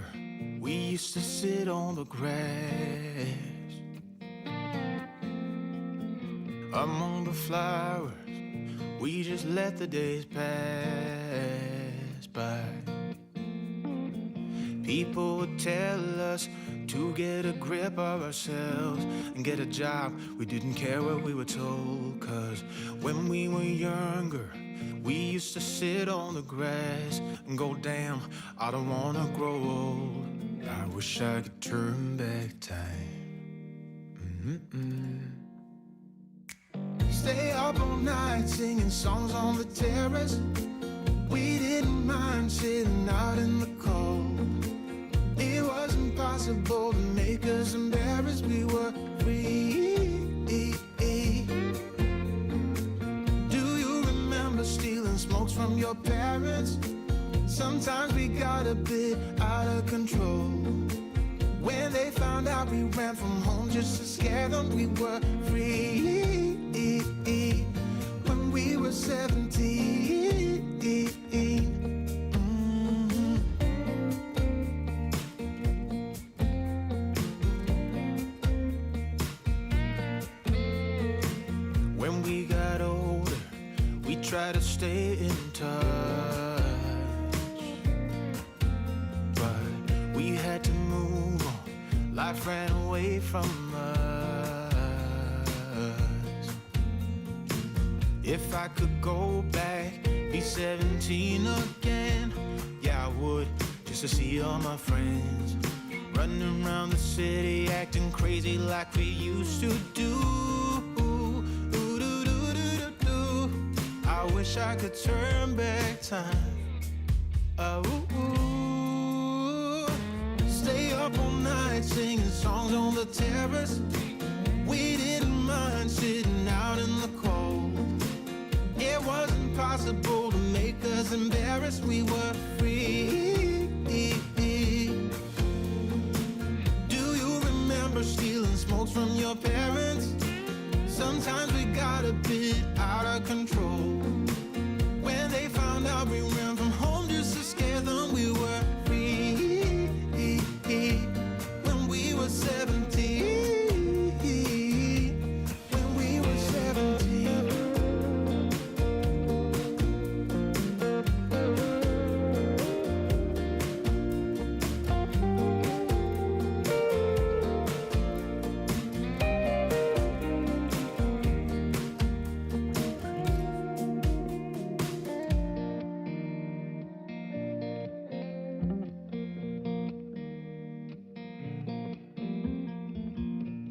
younger, we used to sit on the grass among the flowers. We just let the days pass by. People would tell us to get a grip of ourselves and get a job. We didn't care what we were told, 'cause when we were younger, we used to sit on the grass and go, damn, I don't wanna grow old. I wish I could turn back time. Stay up all night singing songs on the terrace. We didn't mind sitting out in the cold. It wasn't possible to make us embarrassed. We were free. Do you remember stealing smokes from your parents? Sometimes we got a bit out of control. When they found out we ran from home just to scare them, we were free. When we were 17. When we got older, we tried to stay in touch, but we had to move on. Life ran away from us. If I could go back, be 17 again, yeah, I would, just to see all my friends running around the city, acting crazy like we used to do. I wish I could turn back time. Stay up all night singing songs on the terrace. We didn't mind sitting out in the cold. It wasn't possible to make us embarrassed. We were free. Do you remember stealing smokes from your parents? Sometimes we got a bit out of control. When they found out we ran from home just to scare them, we were free. When we were 17. When we were 17.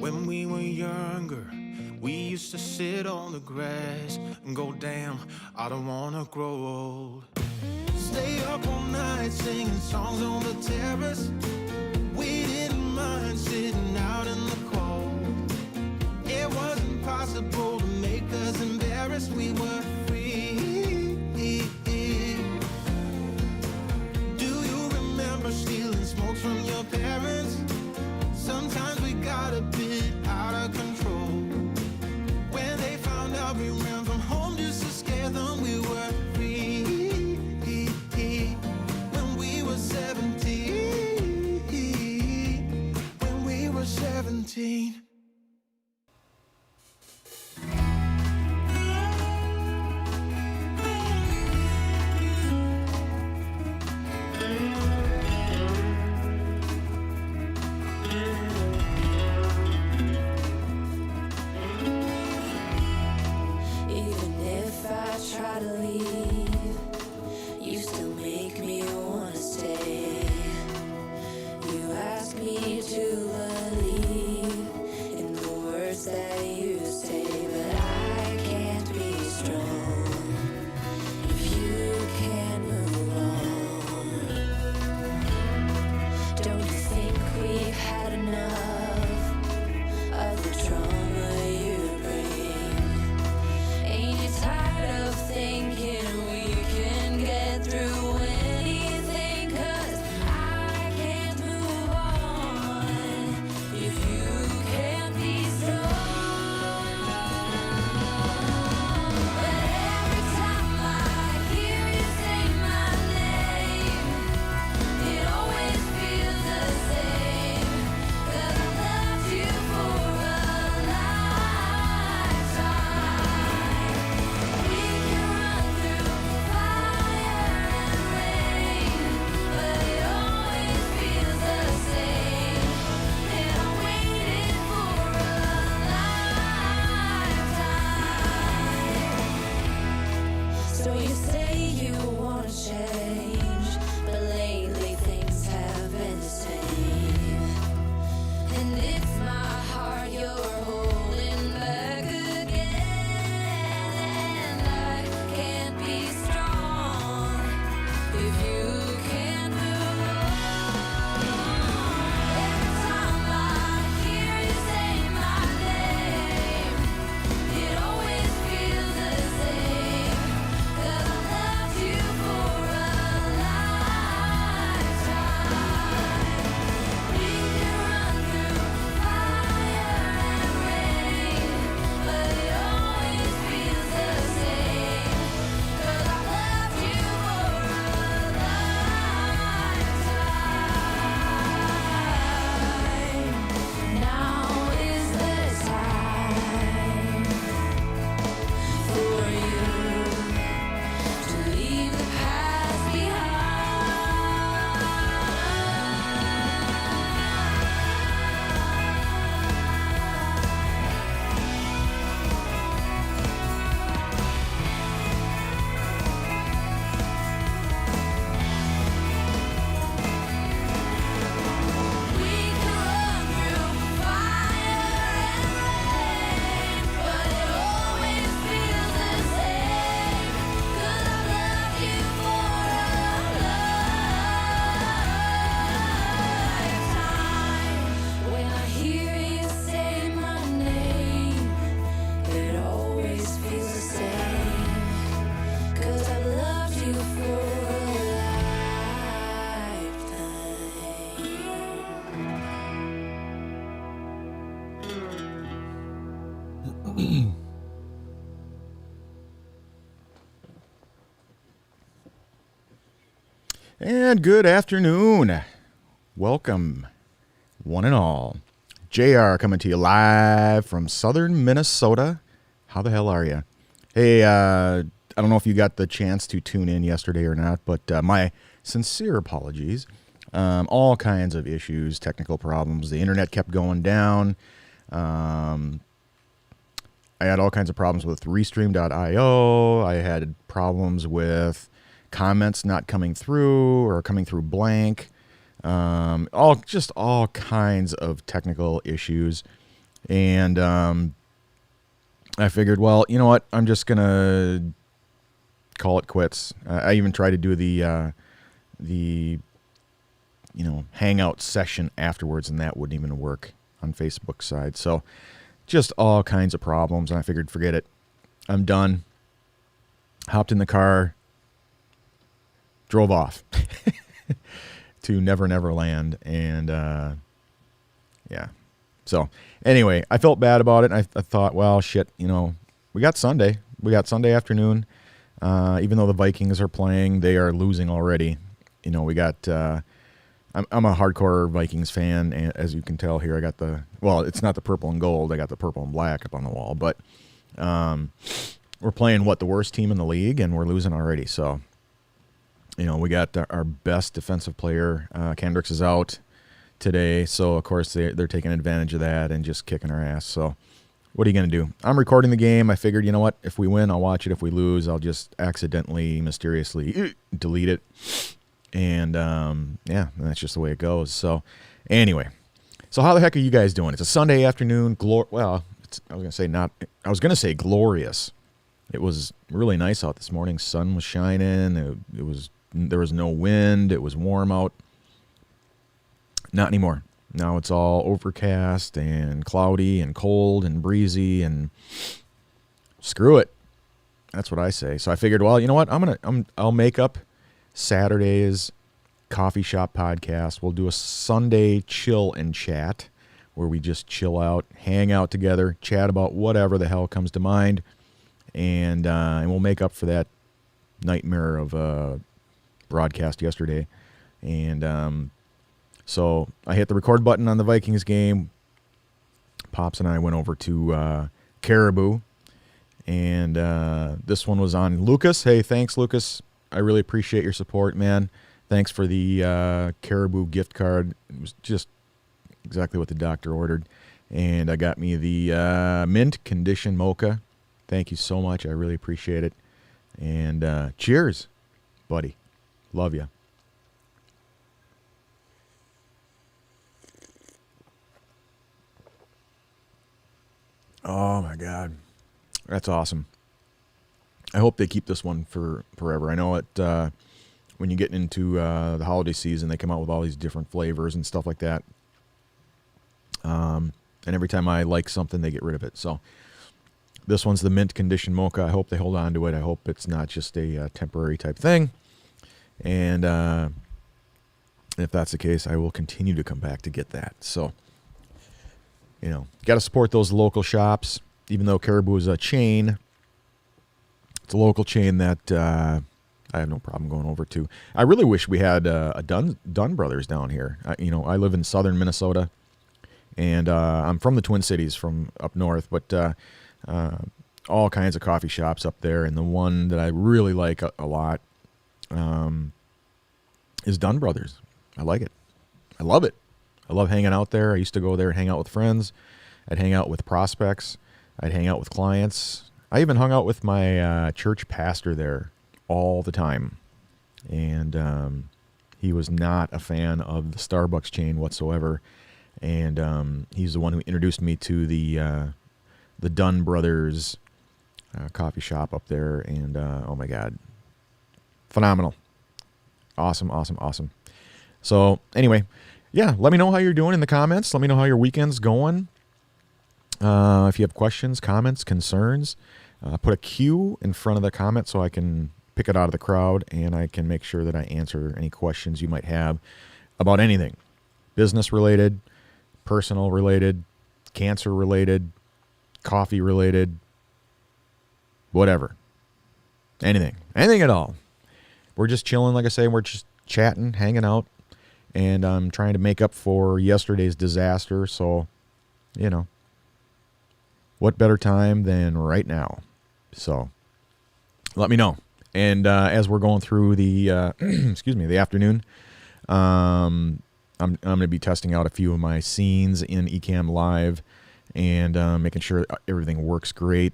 When we were younger, we used to sit on the grass and go, damn, I don't wanna grow old. Stay up all night singing songs on the terrace. We didn't mind sitting out in the cold. It wasn't possible to make us embarrassed. We were free. Do you remember stealing smokes from your parents? Sometimes we got a bit out of control. When they found out we ran from home just to scare them, we were free. When we were 17. And good afternoon. Welcome, one and all. JR coming to you live from southern Minnesota. How the hell are you? Hey, I don't know if you got the chance to tune in yesterday or not, but my sincere apologies. All kinds of issues, technical problems. The internet kept going down. I had all kinds of problems with Restream.io. I had problems with comments not coming through or coming through blank. All kinds of technical issues. And I figured, well, you know what? I'm just going to call it quits. I even tried to do the hangout session afterwards, and that wouldn't even work on Facebook side. So just all kinds of problems, and I figured, forget it. I'm done. Hopped in the car, drove off to Never Never Land, and yeah. So anyway, I felt bad about it, and I thought, well, shit, we got Sunday. We got Sunday afternoon. Even though the Vikings are playing, they are losing already. We got... I'm a hardcore Vikings fan, and as you can tell here, I got it's not the purple and gold. I got the purple and black up on the wall, but we're playing, the worst team in the league, and we're losing already. So, we got our best defensive player. Kendricks is out today, so, of course, they're taking advantage of that and just kicking our ass. So, what are you going to do? I'm recording the game. I figured, you know what? If we win, I'll watch it. If we lose, I'll just accidentally, mysteriously delete it. And, that's just the way it goes. So, anyway. So, how the heck are you guys doing? It's a Sunday afternoon. I was going to say glorious. It was really nice out this morning. Sun was shining. There was no wind. It was warm out. Not anymore. Now it's all overcast and cloudy and cold and breezy, and screw it. That's what I say. So I figured, well, you know what? I'll make up Saturday's coffee shop podcast. We'll do a Sunday chill and chat where we just chill out, hang out together, chat about whatever the hell comes to mind, and we'll make up for that nightmare of a broadcast yesterday. And so I hit the record button on the Vikings game. Pops and I went over to Caribou, and this one was on Lucas. Hey, thanks, Lucas. I really appreciate your support, man. Thanks for the Caribou gift card. It was just exactly what the doctor ordered. And I got me the mint condition mocha. Thank you so much. I really appreciate it. And cheers, buddy. Love you. Oh, my God. That's awesome. I hope they keep this one for forever. I know it when you get into the holiday season, they come out with all these different flavors and stuff like that. And every time I like something, they get rid of it. So this one's the mint condition mocha. I hope they hold on to it. I hope it's not just a temporary type thing. And if that's the case, I will continue to come back to get that. So, got to support those local shops, even though Caribou is a chain. It's a local chain that I have no problem going over to. I really wish we had a Dunn Brothers down here. I live in southern Minnesota, and I'm from the Twin Cities, from up north, but all kinds of coffee shops up there. And the one that I really like a lot is Dunn Brothers. I like it. I love it. I love hanging out there. I used to go there and hang out with friends. I'd hang out with prospects. I'd hang out with clients. I even hung out with my church pastor there all the time. And he was not a fan of the Starbucks chain whatsoever. And he's the one who introduced me to the Dunn Brothers coffee shop up there. And oh my God, phenomenal. Awesome, awesome, awesome. So anyway, yeah, let me know how you're doing in the comments. Let me know how your weekend's going. If you have questions, comments, concerns, put a Q in front of the comment so I can pick it out of the crowd, and I can make sure that I answer any questions you might have about anything. Business related, personal related, cancer related, coffee related, whatever. Anything at all. We're just chilling, like I say, we're just chatting, hanging out, and I'm trying to make up for yesterday's disaster. So, what better time than right now? So, let me know. And as we're going through the the afternoon, I'm going to be testing out a few of my scenes in Ecamm Live and making sure everything works great.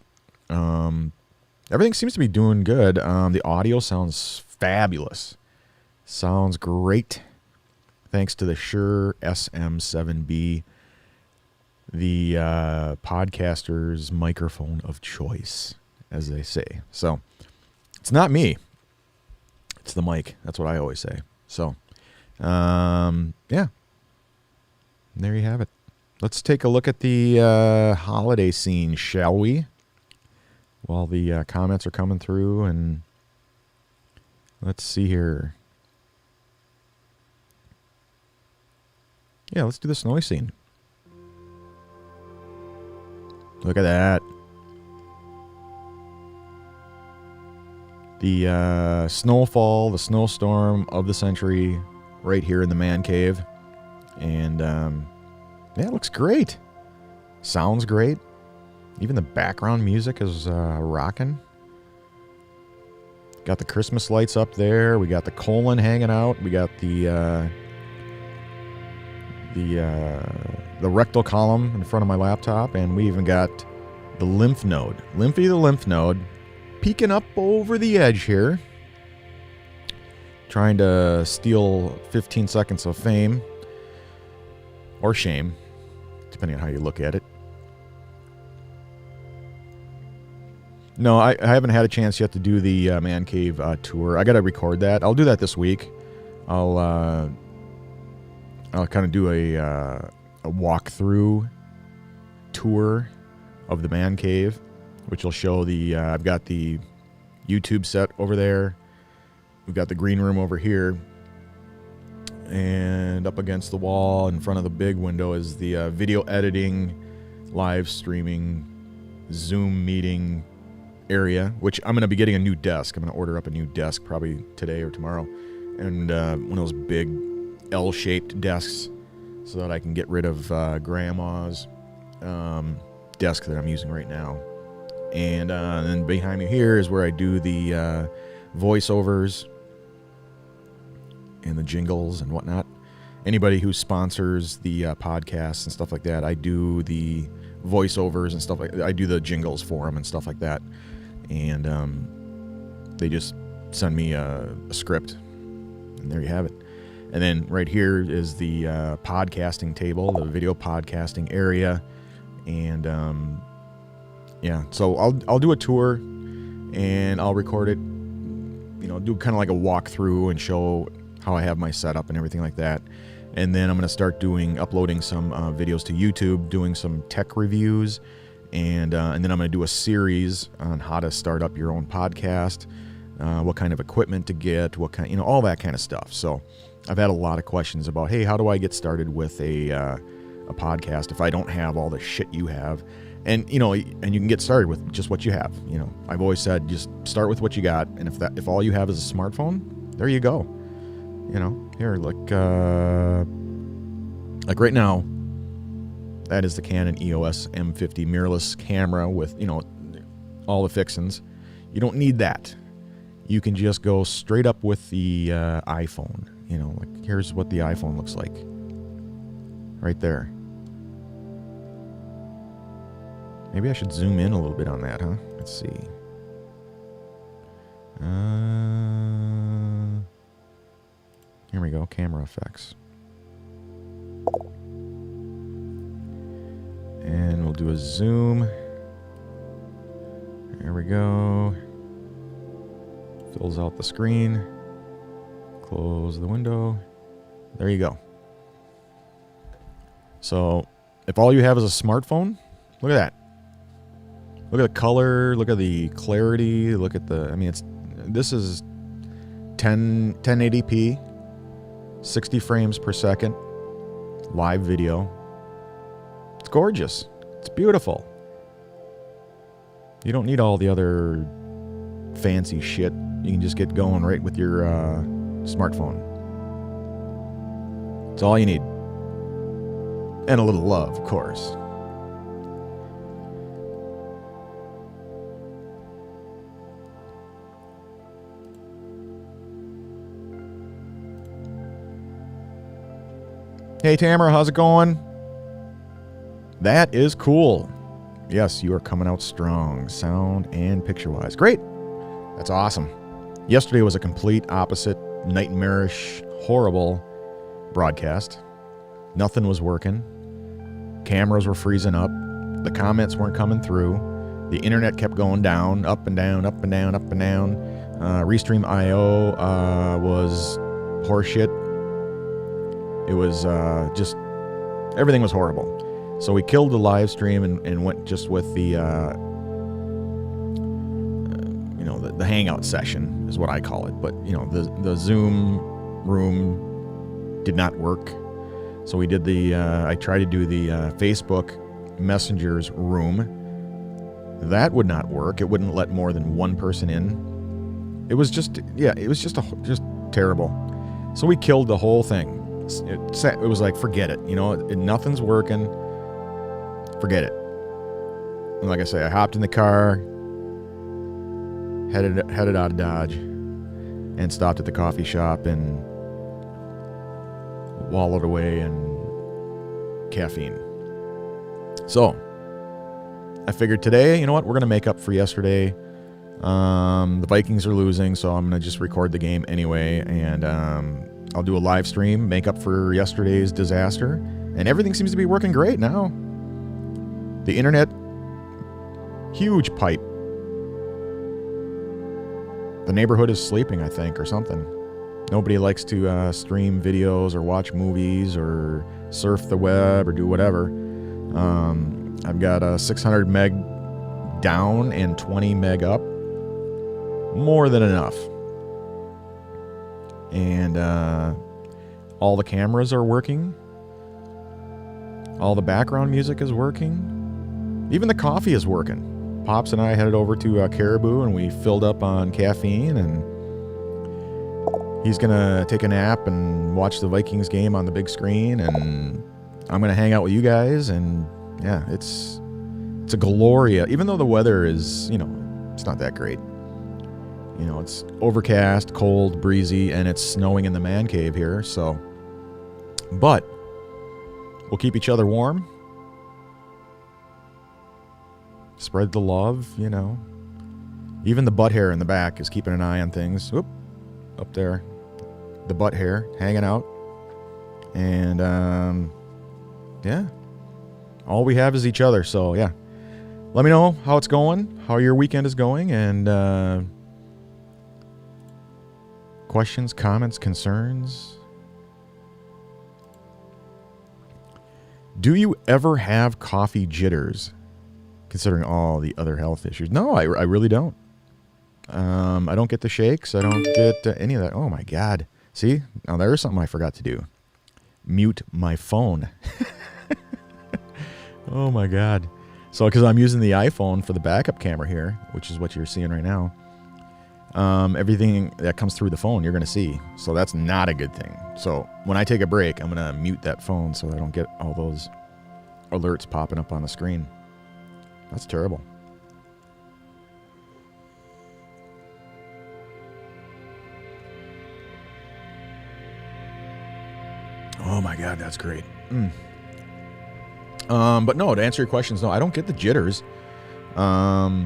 Everything seems to be doing good. The audio sounds fabulous. Sounds great. Thanks to the Shure SM7B, the podcaster's microphone of choice, as they say. So, it's not me. It's the mic. That's what I always say. So, yeah. There you have it. Let's take a look at the holiday scene, shall we? While the comments are coming through, and let's see here. Yeah, let's do the snowy scene. Look at that. The snowfall, the snowstorm of the century right here in the man cave. And, yeah, it looks great. Sounds great. Even the background music is rocking. Got the Christmas lights up there. We got the colon hanging out. We got the rectal column in front of my laptop, and we even got the lymph node, Lymphy the lymph node, peeking up over the edge here, trying to steal 15 seconds of fame or shame, depending on how you look at it. No, I haven't had a chance yet to do the Man Cave tour. I got to record that. I'll do that this week. I'll kind of do a walkthrough tour of the Man Cave, which will show the. I've got the YouTube set over there. We've got the green room over here, and up against the wall in front of the big window is the video editing, live streaming, Zoom meeting area, which I'm going to be getting a new desk. I'm going to order up a new desk probably today or tomorrow, and one of those big L-shaped desks so that I can get rid of grandma's desk that I'm using right now. And then behind me here is where I do the voiceovers and the jingles and whatnot. Anybody who sponsors the podcasts and stuff like that, I do the voiceovers and stuff like that. I do the jingles for them and stuff like that. And they just send me a script, and there you have it. And then right here is the podcasting table, the video podcasting area. And yeah, so I'll do a tour, and I'll record it, do kind of like a walkthrough and show how I have my setup and everything like that. And then I'm going to start uploading some videos to YouTube, doing some tech reviews, and then I'm going to do a series on how to start up your own podcast, what kind of equipment to get, what kind, all that kind of stuff. So I've had a lot of questions about, hey, how do I get started with a podcast if I don't have all the shit you have? And and you can get started with just what you have. I've always said just start with what you got, and if all you have is a smartphone, there you go. Here, like right now, that is the Canon EOS M50 mirrorless camera with all the fixins. You don't need that. You can just go straight up with the iPhone. Like here's what the iPhone looks like. Right there. Maybe I should zoom in a little bit on that, huh? Let's see. Here we go, camera effects. And we'll do a zoom. There we go. Fills out the screen. Close the window. There you go. So, if all you have is a smartphone, look at that. Look at the color, look at the clarity, look at this is 1080p, 60 frames per second, live video. It's gorgeous. It's beautiful. You don't need all the other fancy shit. You can just get going right with your smartphone. It's all you need. And a little love, of course. Hey, Tamara, how's it going? That is cool. Yes, you are coming out strong, sound and picture-wise. Great. That's awesome. Yesterday was a complete opposite, nightmarish, horrible broadcast. Nothing was working. Cameras were freezing up. The comments weren't coming through. The internet kept going down, up and down, up and down, up and down. Restream.io was horseshit. It was just, everything was horrible. So we killed the live stream and went just with the, the hangout session is what I call it. But, the Zoom room did not work. So we did I tried to do the Facebook Messengers room. That would not work. It wouldn't let more than one person in. It was just terrible. So we killed the whole thing. It was like, forget it. Nothing's working. Forget it. And like I say, I hopped in the car, headed out of Dodge, and stopped at the coffee shop and wallowed away in caffeine. So I figured today, you know what? We're going to make up for yesterday. The Vikings are losing, so I'm going to just record the game anyway, and I'll do a live stream, make up for yesterday's disaster, and everything seems to be working great now. The internet, huge pipe. The neighborhood is sleeping, I think, or something. Nobody likes to stream videos or watch movies or surf the web or do whatever. I've got a 600 meg down and 20 meg up. More than enough. And all the cameras are working. All the background music is working. Even the coffee is working. Pops and I headed over to Caribou and we filled up on caffeine, and he's going to take a nap and watch the Vikings game on the big screen, and I'm going to hang out with you guys, and yeah, it's a Gloria. Even though the weather is, it's not that great. It's overcast, cold, breezy, and it's snowing in the man cave here, so. But we'll keep each other warm. Spread the love, Even the butt hair in the back is keeping an eye on things. Whoop, up there. The butt hair hanging out. And, yeah. All we have is each other, so yeah. Let me know how it's going, how your weekend is going, and questions, comments, concerns. Do you ever have coffee jitters, considering all the other health issues? No, I really don't. I don't get the shakes. I don't get any of that. Oh, my God. See? Now, there's something I forgot to do. Mute my phone. Oh, my God. So, because I'm using the iPhone for the backup camera here, which is what you're seeing right now. Everything that comes through the phone, you're going to see. So that's not a good thing. So when I take a break, I'm going to mute that phone so I don't get all those alerts popping up on the screen. That's terrible. Oh my God, that's great. But no, to answer your questions, no, I don't get the jitters. Of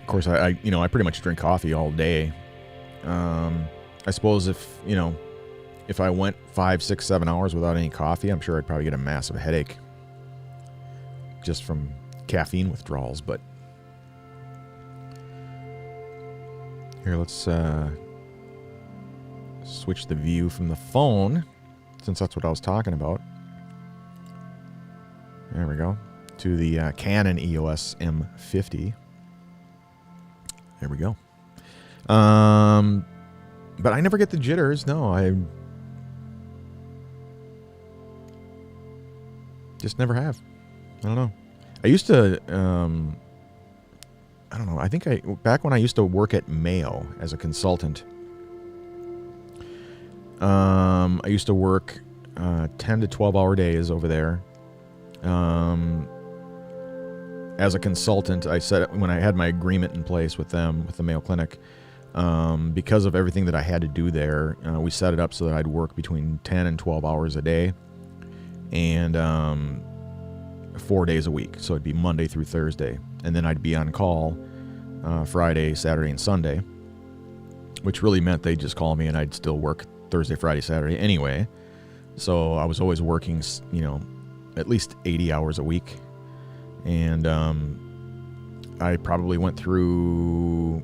course, I pretty much drink coffee all day. I suppose if I went 5, 6, 7 hours without any coffee, I'm sure I'd probably get a massive headache just from caffeine withdrawals. But here, let's switch the view from the phone, since that's what I was talking about. There we go. To the Canon EOS M50. There we go. But I never get the jitters. No, Just never have. I don't know. I used to, I don't know. I think back when I used to work at Mayo as a consultant, I used to work 10 to 12 hour days over there. As a consultant, I said when I had my agreement in place with them, with the Mayo Clinic, because of everything that I had to do there, we set it up so that I'd work between 10 and 12 hours a day and 4 days a week. So it'd be Monday through Thursday. And then I'd be on call Friday, Saturday, and Sunday, which really meant they'd just call me and I'd still work Thursday, Friday, Saturday anyway. So I was always working, at least 80 hours a week. And I probably went through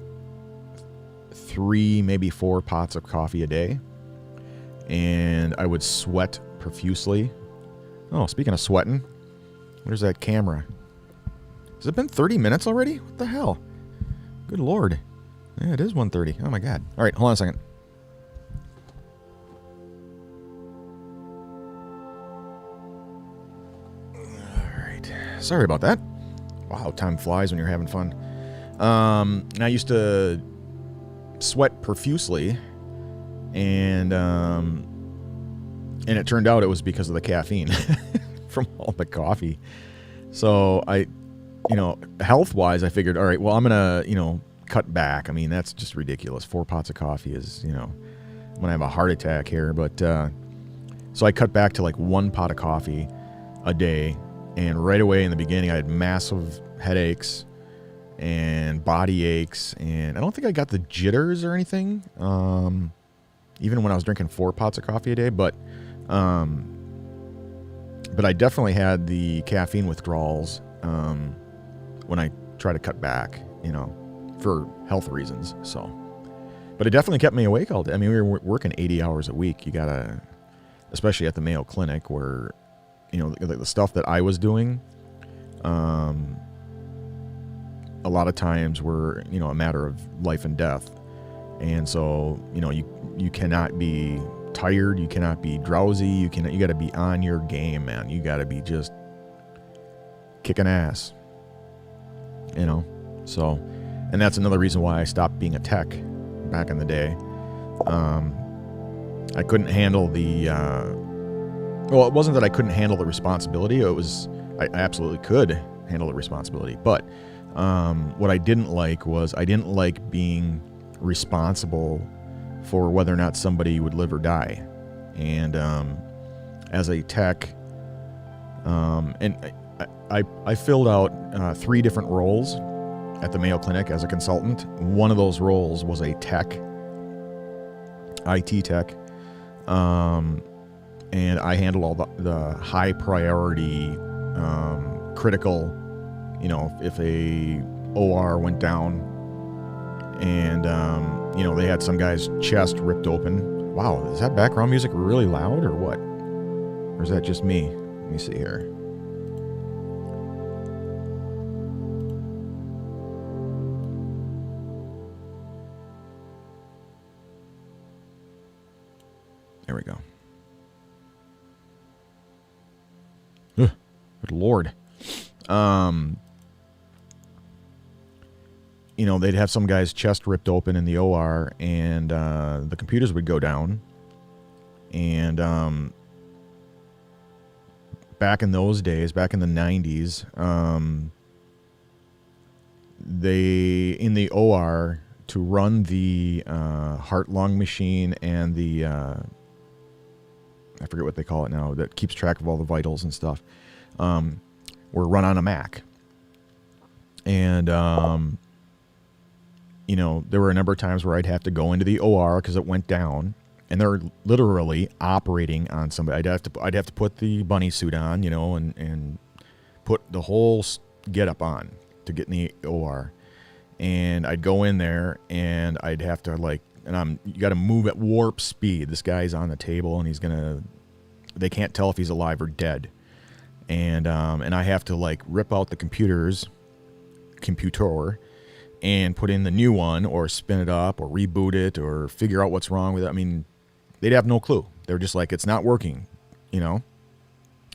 3, maybe 4 pots of coffee a day. And I would sweat profusely. Oh, speaking of sweating, where's that camera? Has it been 30 minutes already? What the hell? Good Lord. Yeah, it is 1:30. Oh, my God. All right, hold on a second. Sorry about that. Wow, time flies when you're having fun. And I used to sweat profusely, and it turned out it was because of the caffeine from all the coffee. So health-wise, I figured, all right, well, I'm gonna, cut back. I mean, that's just ridiculous. 4 pots of coffee is, I'm gonna have a heart attack here. But so I cut back to like 1 pot of coffee a day. And right away in the beginning, I had massive headaches and body aches. And I don't think I got the jitters or anything, even when I was drinking 4 pots of coffee a day. But I definitely had the caffeine withdrawals when I try to cut back, for health reasons. So, but it definitely kept me awake all day. I mean, we were working 80 hours a week. You gotta, especially at the Mayo Clinic, where the stuff that I was doing, a lot of times were, a matter of life and death. And so, you cannot be tired. You cannot be drowsy. You got to be on your game, man. You got to be just kicking ass, so, and that's another reason why I stopped being a tech back in the day. I couldn't handle well, it wasn't that I couldn't handle the responsibility. It was, I absolutely could handle the responsibility. But what I didn't like was I didn't like being responsible for whether or not somebody would live or die. And as a tech, and I filled out 3 different roles at the Mayo Clinic as a consultant. One of those roles was a tech, IT tech. And I handle all the high priority, critical, if a OR went down and, they had some guy's chest ripped open. Wow, is that background music really loud or what? Or is that just me? Let me see here. There we go. Good Lord. They'd have some guy's chest ripped open in the OR, and the computers would go down. And back in those days, back in the 90s, in the OR, to run the heart-lung machine and the, I forget what they call it now, that keeps track of all the vitals and stuff, were run on a Mac. And, there were a number of times where I'd have to go into the OR because it went down, and they're literally operating on somebody. I'd have to put the bunny suit on, and put the whole get up on to get in the OR. And I'd go in there, and I'd have to you got to move at warp speed. This guy's on the table, and they can't tell if he's alive or dead. And I have to rip out the computer and put in the new one, or spin it up, or reboot it, or figure out what's wrong with it. I mean, they'd have no clue. They're just like, it's not working,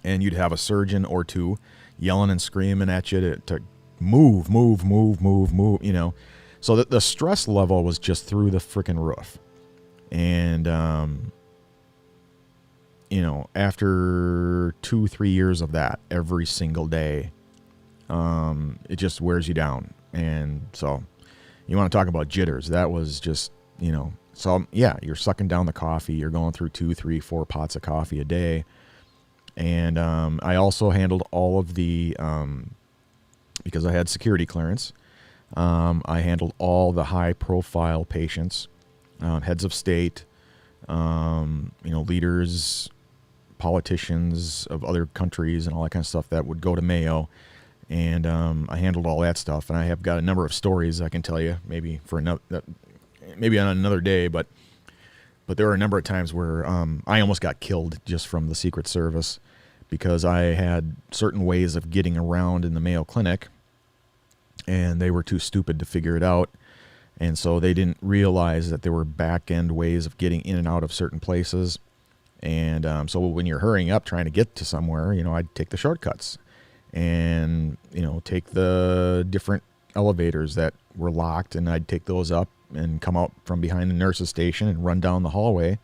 and you'd have a surgeon or two yelling and screaming at you to move, move, move, move, move, you know. So that the stress level was just through the freaking roof. And, you know, after 2-3 years of that every single day, it just wears you down. And so you want to talk about jitters. That was just, you know, so yeah, you're sucking down the coffee. You're going through 2, 3, 4 pots of coffee a day. And I also handled all of the, because I had security clearance, I handled all the high profile patients, heads of state, you know, leaders, politicians of other countries and all that kind of stuff that would go to Mayo. And I handled all that stuff. And I have got a number of stories I can tell you, maybe for another, maybe on another day, but there were a number of times where I almost got killed just from the Secret Service because I had certain ways of getting around in the Mayo Clinic, and they were too stupid to figure it out. And so they didn't realize that there were back-end ways of getting in and out of certain places. And so when you're hurrying up trying to get to somewhere, you know, I'd take the shortcuts and, you know, take the different elevators that were locked, and I'd take those up and come out from behind the nurse's station and run down the hallway.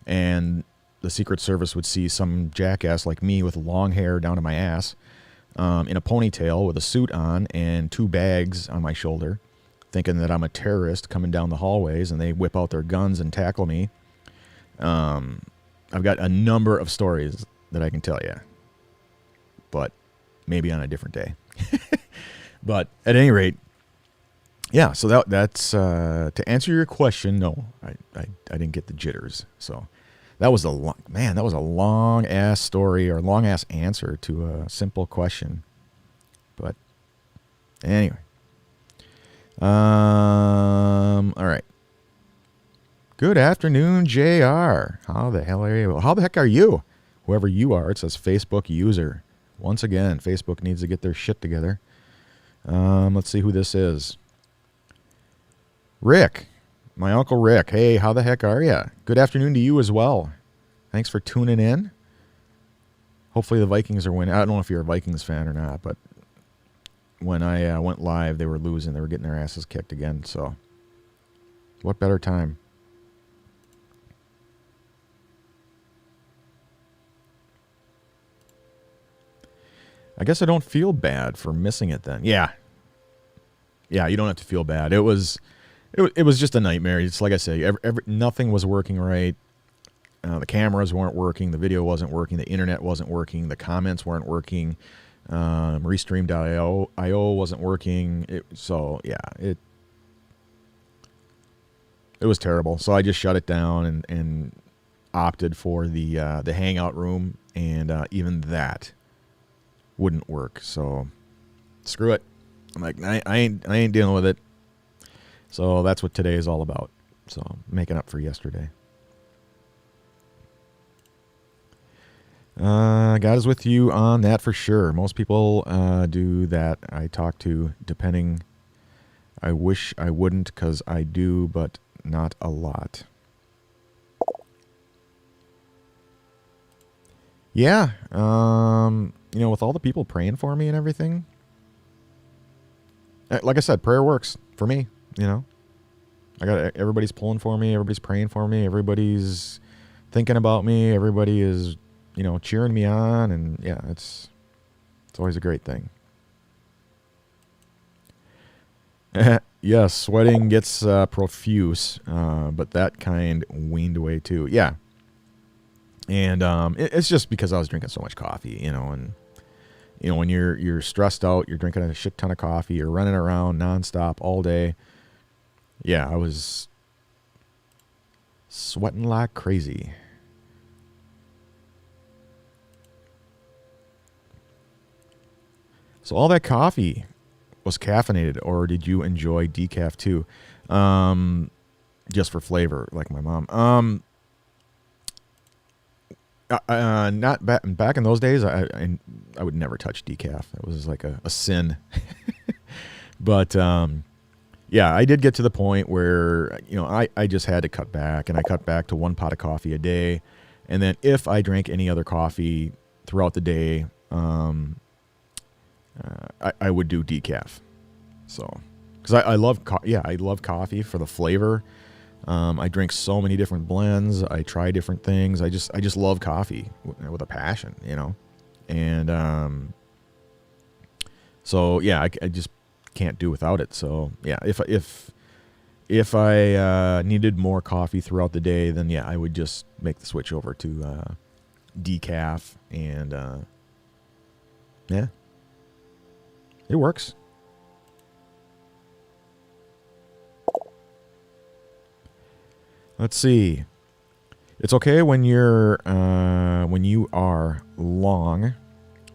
And the Secret Service would see some jackass like me with long hair down to my ass, in a ponytail with a suit on and 2 bags on my shoulder, thinking that I'm a terrorist coming down the hallways, and they whip out their guns and tackle me. I've got a number of stories that I can tell you, but maybe on a different day. But at any rate, yeah, so that's to answer your question, no, I didn't get the jitters. So that was a long ass story or long ass answer to a simple question. But anyway, all right. Good afternoon, JR. How the hell are you? How the heck are you? Whoever you are, it says Facebook user. Once again, Facebook needs to get their shit together. Let's see who this is. Rick, my Uncle Rick. Hey, how the heck are you? Good afternoon to you as well. Thanks for tuning in. Hopefully the Vikings are winning. I don't know if you're a Vikings fan or not, but when I went live, they were losing. They were getting their asses kicked again. So what better time? I guess I don't feel bad for missing it then. Yeah, you don't have to feel bad. It was just a nightmare. It's like I say, nothing was working right. The cameras weren't working. The video wasn't working. The internet wasn't working. The comments weren't working. Restream.io wasn't working. It was terrible. So I just shut it down and opted for the hangout room, and even that wouldn't work. So screw it. I'm like, I ain't dealing with it. So that's what today is all about. So making up for yesterday. God is with you on that for sure. Most people do that. I talk to, depending. I wish I wouldn't, because I do, but not a lot. Yeah. You know, with all the people praying for me and everything, like I said, prayer works for me. You know, everybody's pulling for me. Everybody's praying for me. Everybody's thinking about me. Everybody is, you know, cheering me on. And yeah, it's always a great thing. Yes, sweating gets profuse, but that kind weaned away too. Yeah. And it's just because I was drinking so much coffee, you know, and you know, when you're stressed out, you're drinking a shit ton of coffee, you're running around nonstop all day. Yeah, I was sweating like crazy. So all that coffee was caffeinated, or did you enjoy decaf too? Just for flavor, like my mom. Not back in those days. I would never touch decaf. It was like a sin. But yeah, I did get to the point where, you know, I just had to cut back, and I cut back to 1 pot of coffee a day. And then if I drank any other coffee, throughout the day, I would do decaf. So, because I love I love coffee for the flavor. I drink so many different blends. I try different things. I just love coffee with a passion, you know. And so yeah, I just can't do without it. So yeah, if I needed more coffee throughout the day, then yeah, I would just make the switch over to decaf, and yeah, it works. Let's see. It's okay when you are long.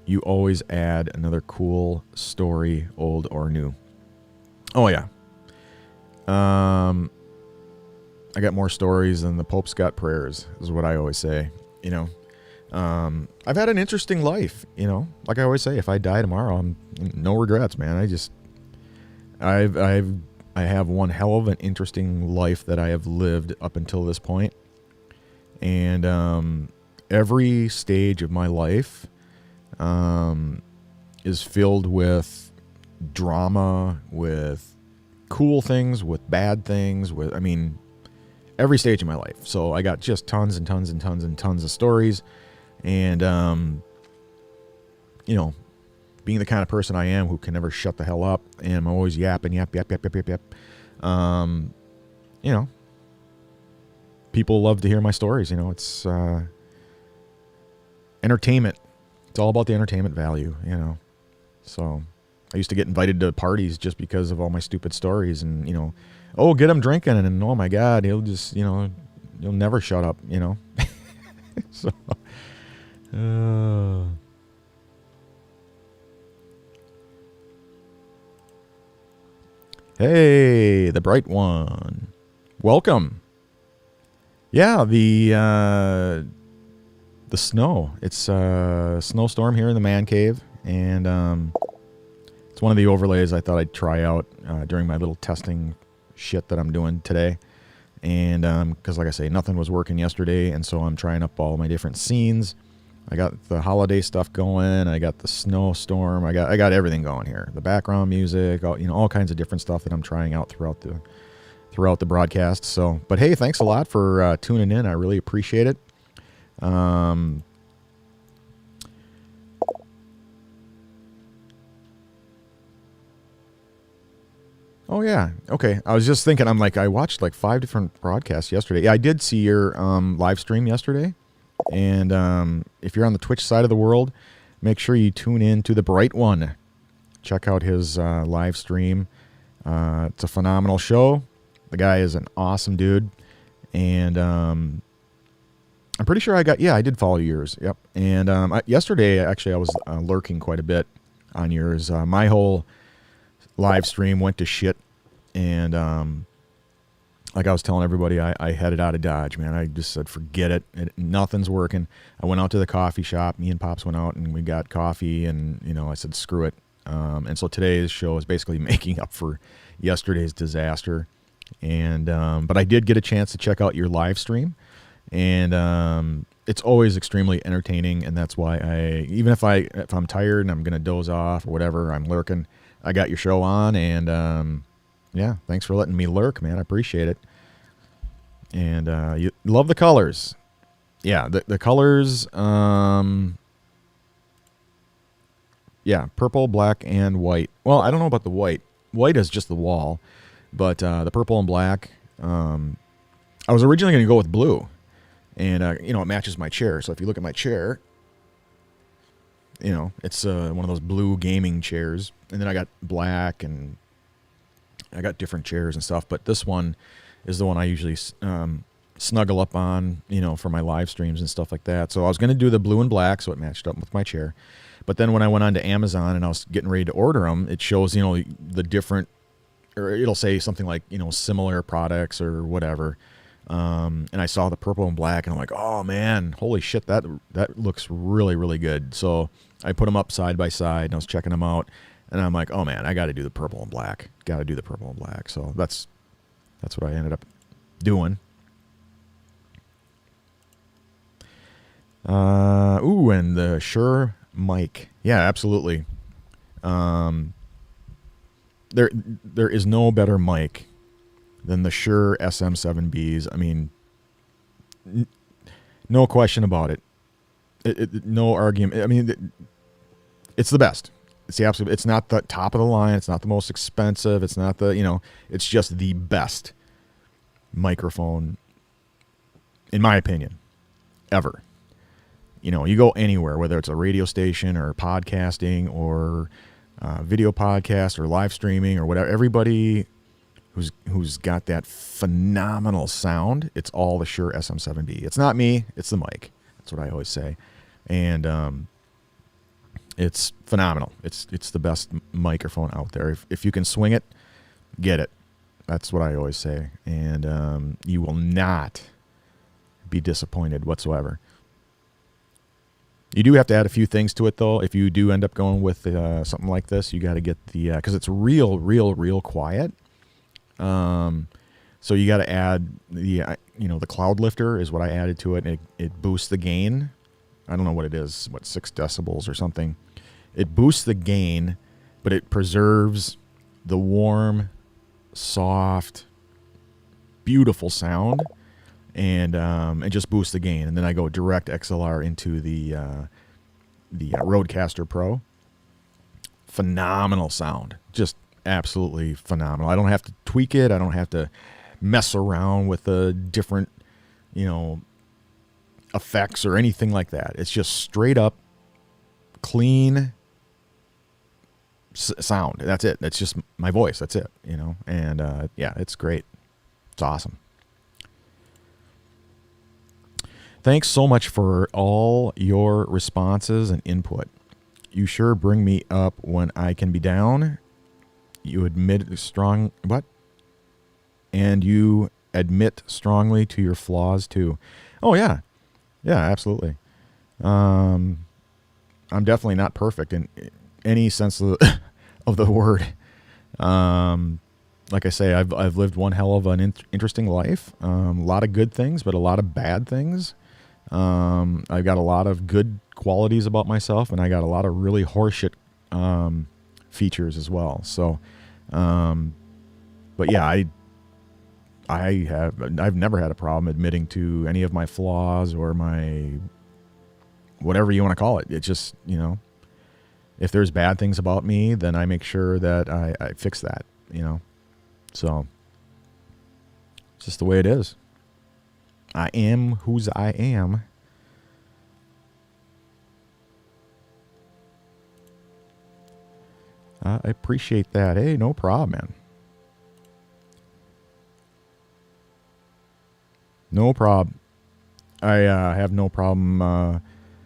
You always add another cool story, old or new. Oh yeah. I got more stories than the Pope's got prayers, is what I always say. You know, I've had an interesting life. You know, like I always say, if I die tomorrow, I'm no regrets, man. I have one hell of an interesting life that I have lived up until this point, and every stage of my life is filled with drama, with cool things, with bad things, every stage of my life. So I got just tons and tons and tons and tons of stories, and you know, being the kind of person I am who can never shut the hell up, and I'm always yapping, yap. You know, people love to hear my stories. You know, it's entertainment. It's all about the entertainment value, you know. So I used to get invited to parties just because of all my stupid stories, and, you know, oh, get him drinking, and oh my God, he'll just, you know, you'll never shut up, you know. So, hey, the bright one. Welcome. Yeah, the snow. It's a snowstorm here in the man cave, and it's one of the overlays I thought I'd try out during my little testing shit that I'm doing today. And because, like I say, nothing was working yesterday, and so I'm trying up all my different scenes. I got the holiday stuff going. I got the snowstorm. I got everything going here. The background music, all kinds of different stuff that I'm trying out throughout the broadcast. So, but hey, thanks a lot for tuning in. I really appreciate it. Oh yeah. Okay. I was just thinking, I watched like 5 different broadcasts yesterday. Yeah, I did see your live stream yesterday. And if you're on the Twitch side of the world, make sure you tune in to the Bright One. Check out his live stream. It's a phenomenal show. The guy is an awesome dude. And I'm pretty sure I did follow yours. Yep. And yesterday, actually, I was lurking quite a bit on yours. My whole live stream went to shit. And like I was telling everybody, I headed out of Dodge, man. I just said, forget it. Nothing's working. I went out to the coffee shop. Me and Pops went out and we got coffee, and, you know, I said, screw it. And so today's show is basically making up for yesterday's disaster. And but I did get a chance to check out your live stream, and it's always extremely entertaining. And that's why even if I'm tired and I'm going to doze off or whatever, I'm lurking, I got your show on, and yeah, thanks for letting me lurk, man. I appreciate it. And you love the colors. Yeah, the colors, yeah, purple, black, and white. Well, I don't know about the white. White is just the wall, but the purple and black, I was originally going to go with blue. And, you know, it matches my chair. So if you look at my chair, you know, it's one of those blue gaming chairs. And then I got black, and I got different chairs and stuff, but this one is the one I usually snuggle up on, you know, for my live streams and stuff like that. So I was going to do the blue and black, so it matched up with my chair. But then when I went on to Amazon and I was getting ready to order them, it shows, you know, the different, or it'll say something like, you know, similar products or whatever. And I saw the purple and black, and I'm like, oh man, holy shit, that looks really, really good. So I put them up side by side, and I was checking them out. And I'm like, oh man, I got to do the purple and black. Got to do the purple and black. So that's what I ended up doing. And the Shure mic. Yeah, absolutely. There is no better mic than the Shure SM7Bs. I mean, no question about it. No argument. I mean, it's the best. It's the absolute. It's not the top of the line. It's not the most expensive. It's not the, it's just the best microphone, in my opinion, ever. You go anywhere, whether it's a radio station or podcasting or video podcast or live streaming or whatever. Everybody who's got that phenomenal sound, it's all the Shure SM7B. It's not me. It's the mic. That's what I always say. And it's phenomenal. It's the best microphone out there. If you can swing it, get it. That's what I always say. And you will not be disappointed whatsoever. You do have to add a few things to it, though. If you do end up going with something like this, you got to get the, because it's real quiet. So you got to add the, the cloud lifter is what I added to it. And it boosts the gain. I don't know what it is, 6 decibels or something. It boosts the gain, but it preserves the warm, soft, beautiful sound. And it just boosts the gain, and then I go direct XLR into the Rodecaster Pro. Phenomenal sound, just absolutely phenomenal. I don't have to tweak it. I don't have to mess around with the different, effects or anything like that. It's just straight up clean sound. That's it. That's just my voice. That's it. And yeah, it's great. It's awesome. Thanks so much for all your responses and input. You sure bring me up when I can be down. You admit And you admit strongly to your flaws too. Oh yeah. Yeah, absolutely. I'm definitely not perfect in any sense of the word. Like I say, I've lived one hell of an interesting life. A lot of good things, but a lot of bad things. I've got a lot of good qualities about myself, and I got a lot of really horseshit features as well. So, but yeah, I've never had a problem admitting to any of my flaws or my whatever you want to call it. It's just, if there's bad things about me, then I make sure that I fix that, So it's just the way it is. I am whose I am. I appreciate that. Hey, no problem, man. No problem. I have no problem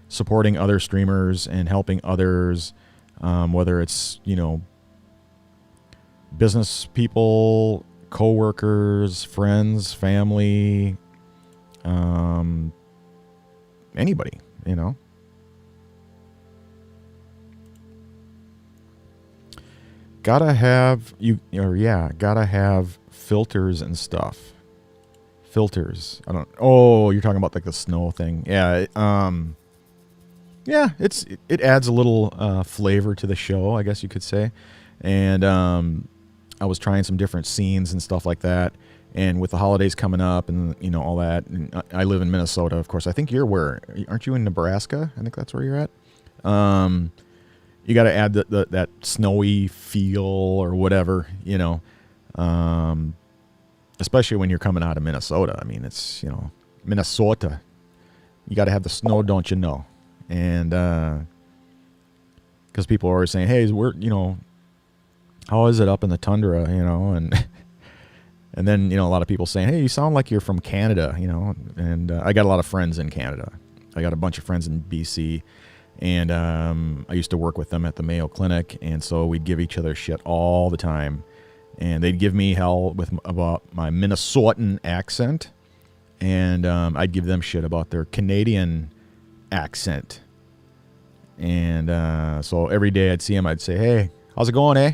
supporting other streamers and helping others, whether it's, business people, coworkers, friends, family, anybody, gotta have filters and stuff. Filters. You're talking about like the snow thing. Yeah. Yeah, it adds a little flavor to the show, I guess you could say. And I was trying some different scenes and stuff like that. And with the holidays coming up and, all that, and I live in Minnesota, of course. I think you're where? Aren't you in Nebraska? I think that's where you're at. You got to add that snowy feel or whatever, especially when you're coming out of Minnesota. I mean, it's, Minnesota. You got to have the snow, don't you know? And because people are always saying, hey, how is it up in the tundra, and... And then, a lot of people saying, hey, you sound like you're from Canada, and I got a lot of friends in Canada. I got a bunch of friends in BC, and I used to work with them at the Mayo Clinic, and so we'd give each other shit all the time. And they'd give me hell about my Minnesotan accent, and I'd give them shit about their Canadian accent. And so every day I'd see them, I'd say, hey, how's it going, eh?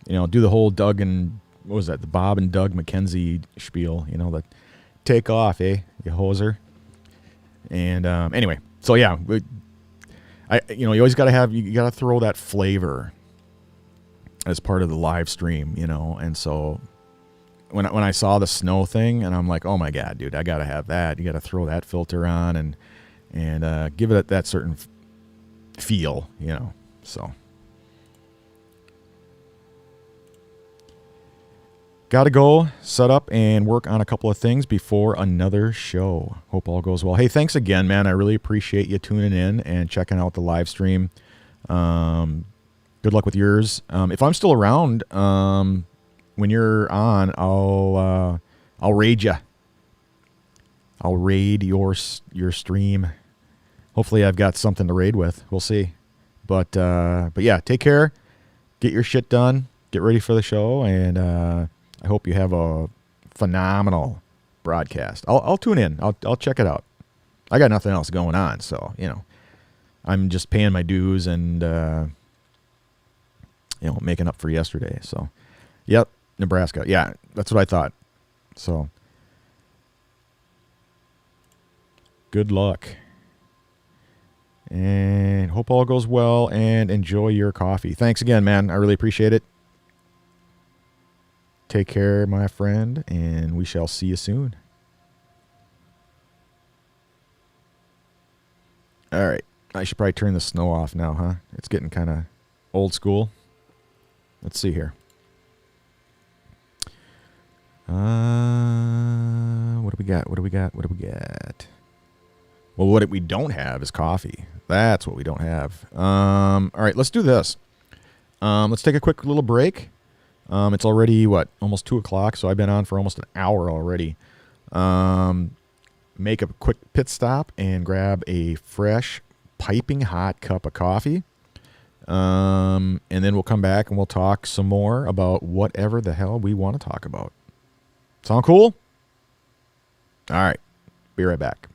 Do the whole Doug and... What was that? The Bob and Doug McKenzie spiel, the take off, eh, you hoser. And anyway, so yeah, you always got to you got to throw that flavor as part of the live stream, and so when I saw the snow thing, and I'm like, oh my god, dude, I got to have that. You got to throw that filter on and give it that certain feel, so. Got to go set up and work on a couple of things before another show. Hope all goes well. Hey, thanks again, man. I really appreciate you tuning in and checking out the live stream. Good luck with yours. If I'm still around when you're on, I'll raid you. I'll raid your stream. Hopefully, I've got something to raid with. We'll see. But yeah, take care. Get your shit done. Get ready for the show, and I hope you have a phenomenal broadcast. I'll tune in. I'll check it out. I got nothing else going on, so I'm just paying my dues and making up for yesterday. So, yep, Nebraska. Yeah, that's what I thought. So, good luck. And hope all goes well and enjoy your coffee. Thanks again, man. I really appreciate it. Take care, my friend, and we shall see you soon. All right. I should probably turn the snow off now, huh? It's getting kind of old school. Let's see here. What do we got? Well, what we don't have is coffee. That's what we don't have. All right, let's do this. Let's take a quick little break. It's already, almost 2 o'clock, so I've been on for almost an hour already. Make a quick pit stop and grab a fresh, piping hot cup of coffee. And then we'll come back and we'll talk some more about whatever the hell we want to talk about. Sound cool? All right. Be right back.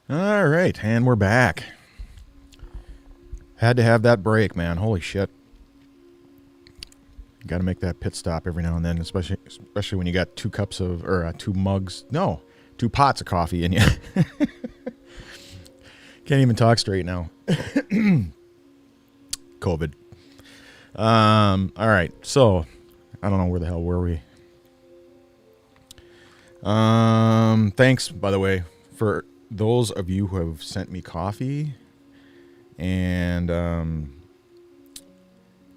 All right, and we're back. Had to have that break, man. Holy shit. Got to make that pit stop every now and then, especially when you got 2 cups of, or 2 mugs, no, 2 pots of coffee in you. Can't even talk straight now. COVID. All right, so I don't know where the hell were we. Thanks, by the way, for those of you who have sent me coffee and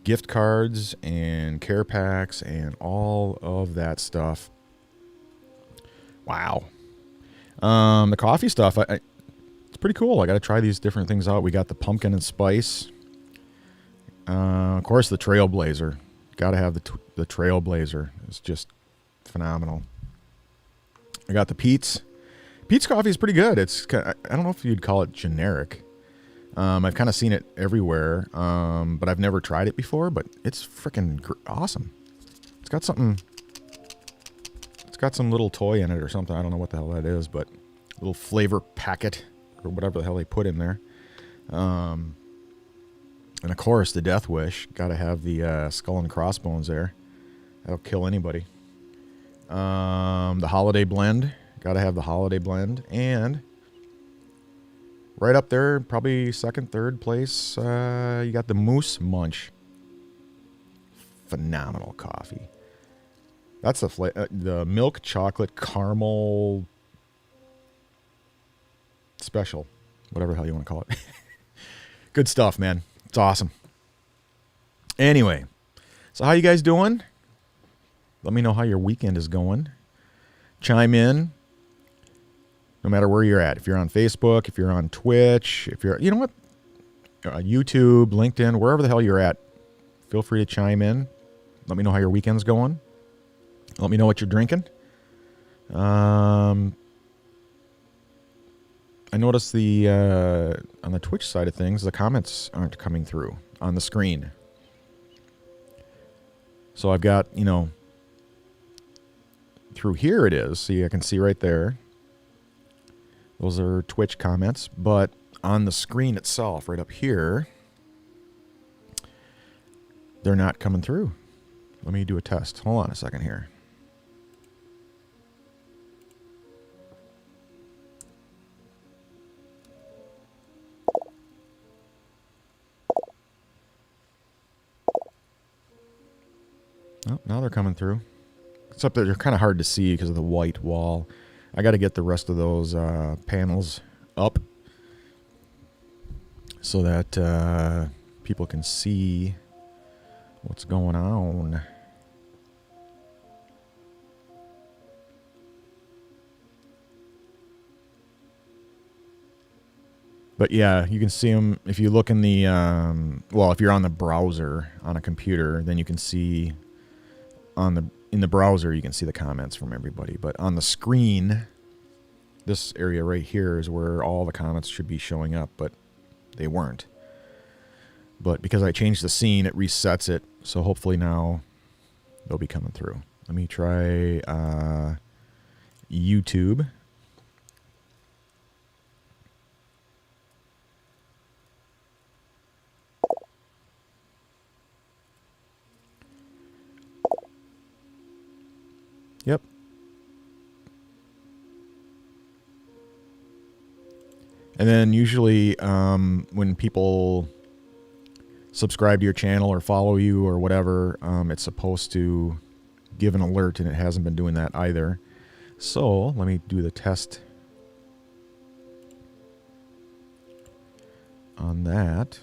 gift cards and care packs and all of that stuff. Wow. The coffee stuff, it's pretty cool. I got to try these different things out. We got the pumpkin and spice. Of course, the Trailblazer. Got to have the Trailblazer. It's just phenomenal. I got the Pete's. Pete's coffee is pretty good. It's I don't know if you'd call it generic. I've kind of seen it everywhere, but I've never tried it before. But it's freaking awesome. It's got something. It's got some little toy in it or something. I don't know what the hell that is, but a little flavor packet or whatever the hell they put in there. And of course, the Death Wish. Got to have the skull and crossbones there. That'll kill anybody. The Holiday Blend. Got to have the Holiday Blend. And right up there, probably second, third place, you got the Moose Munch. Phenomenal coffee. That's the milk chocolate caramel special. Whatever the hell you want to call it. Good stuff, man. It's awesome. Anyway, so how you guys doing? Let me know how your weekend is going. Chime in. No matter where you're at. If you're on Facebook, if you're on Twitch, if you're, you know what? YouTube, LinkedIn, wherever the hell you're at. Feel free to chime in. Let me know how your weekend's going. Let me know what you're drinking. I noticed on the Twitch side of things, the comments aren't coming through on the screen. So I've got, through here it is. See, I can see right there. Those are Twitch comments. But on the screen itself, right up here, they're not coming through. Let me do a test. Hold on a second here. Oh, now they're coming through. Except that they're kind of hard to see because of the white wall. I got to get the rest of those panels up so that people can see what's going on. But yeah, you can see them if you look in the, if you're on the browser on a computer, then you can see in the browser, you can see the comments from everybody. But on the screen, this area right here is where all the comments should be showing up, but they weren't. But because I changed the scene, it resets it. So hopefully now they'll be coming through. Let me try YouTube. Yep. And then usually when people subscribe to your channel or follow you or whatever, it's supposed to give an alert, and it hasn't been doing that either. So let me do the test on that.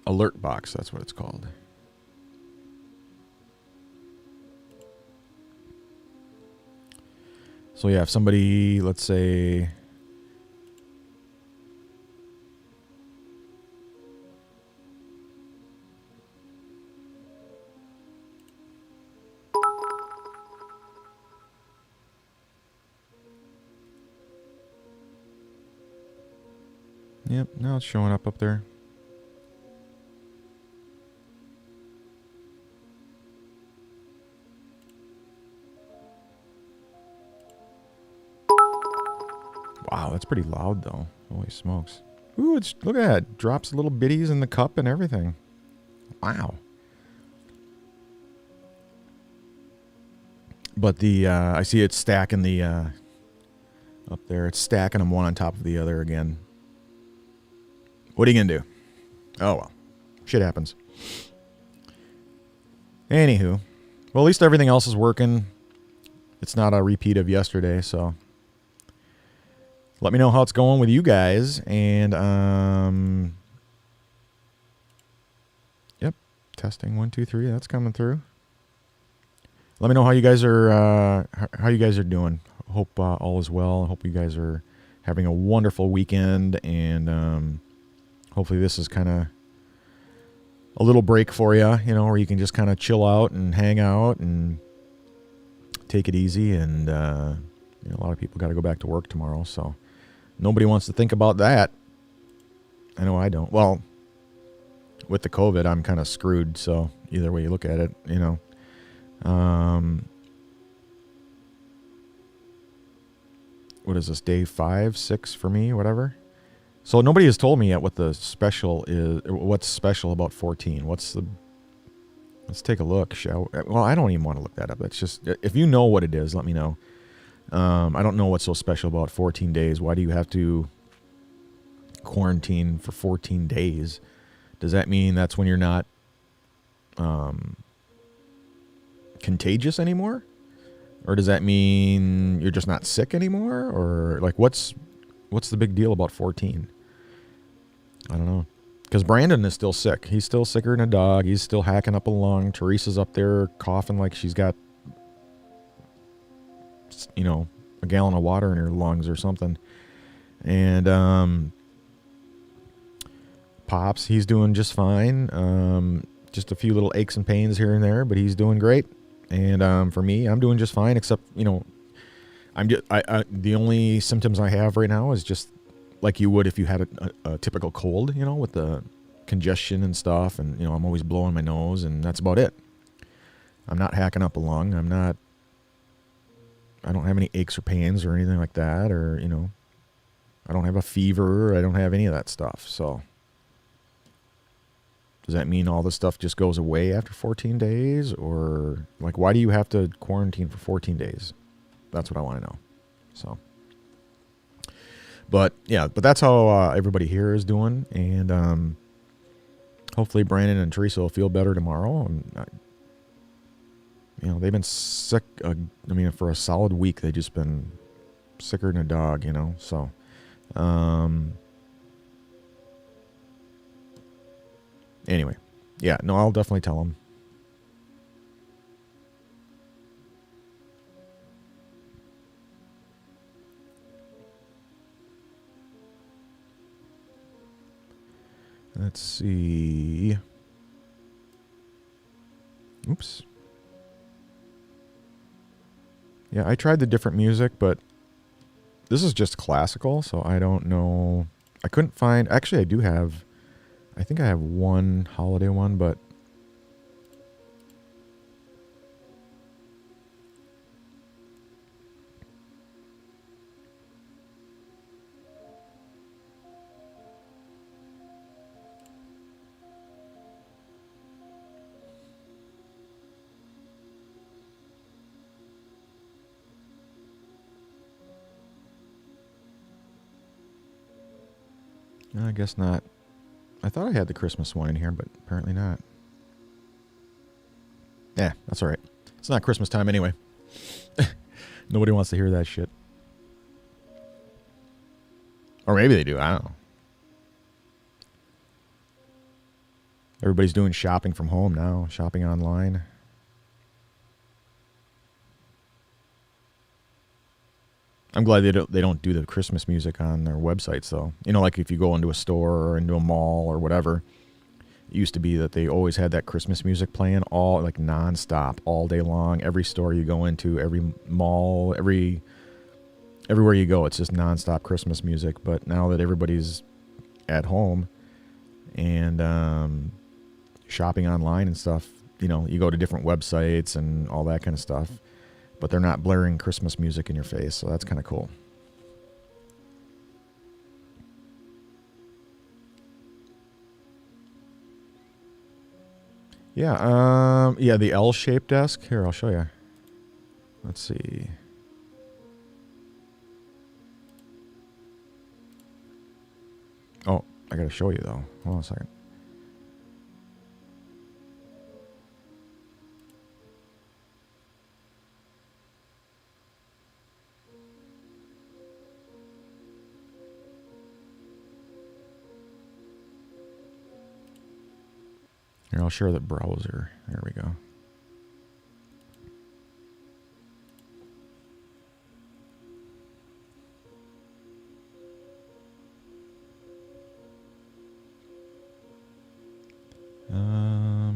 Alert box, that's what it's called. So yeah, if somebody, let's say, yep, now it's showing up there. That's pretty loud, though. Holy smokes. Ooh, look at that. It drops little bitties in the cup and everything. Wow. But I see it stacking the, up there. It's stacking them one on top of the other again. What are you going to do? Oh, well. Shit happens. Anywho. Well, at least everything else is working. It's not a repeat of yesterday, so let me know how it's going with you guys. And, yep, testing 1, 2, 3. That's coming through. Let me know how you guys are doing. Hope all is well. I hope you guys are having a wonderful weekend, and hopefully this is kind of a little break for you, where you can just kind of chill out and hang out and take it easy. And a lot of people got to go back to work tomorrow, so nobody wants to think about that. I know I don't. Well, with the COVID, I'm kind of screwed, so either way you look at it, what is this, day 5, 6 for me, whatever? So nobody has told me yet what the special is, what's special about 14. Let's take a look, shall we? Well, I don't even want to look that up. That's just, if you know what it is, let me know. I don't know what's so special about 14 days. Why do you have to quarantine for 14 days? Does that mean that's when you're not contagious anymore? Or does that mean you're just not sick anymore? Or like what's the big deal about 14? I don't know. Because Brandon is still sick. He's still sicker than a dog. He's still hacking up a lung. Teresa's up there coughing like she's got, a gallon of water in her lungs or something. And Pops, he's doing just fine. Just a few little aches and pains here and there, but he's doing great. And for me, I'm doing just fine, except, the only symptoms I have right now is just like you would if you had a typical cold, with the congestion and stuff. And, I'm always blowing my nose, and that's about it. I'm not hacking up a lung. I don't have any aches or pains or anything like that. Or, I don't have a fever. I don't have any of that stuff. So does that mean all this stuff just goes away after 14 days? Or, like, why do you have to quarantine for 14 days? That's what I want to know. So, but that's how everybody here is doing. And hopefully Brandon and Teresa will feel better tomorrow. And, they've been sick. For a solid week, they've just been sicker than a dog, So, anyway, I'll definitely tell them. Let's see. Oops. Yeah, I tried the different music, but this is just classical, so I don't know. I couldn't find... Actually, I think I have one holiday one, but... I guess not. I thought I had the Christmas one in here, but apparently not. Yeah, that's all right. It's not Christmas time anyway. Nobody wants to hear that shit. Or maybe they do. I don't know. Everybody's doing shopping from home now. Shopping online. I'm glad they don't do the Christmas music on their websites, though. Like if you go into a store or into a mall or whatever, it used to be that they always had that Christmas music playing all, like, nonstop, all day long. Every store you go into, every mall, everywhere you go, it's just nonstop Christmas music. But now that everybody's at home and shopping online and stuff, you go to different websites and all that kind of stuff. But they're not blaring Christmas music in your face, so that's kind of cool. Yeah, the L-shaped desk. Here, I'll show you. Let's see. Oh, I gotta show you though. Hold on a second. Here, I'll share the browser. There we go.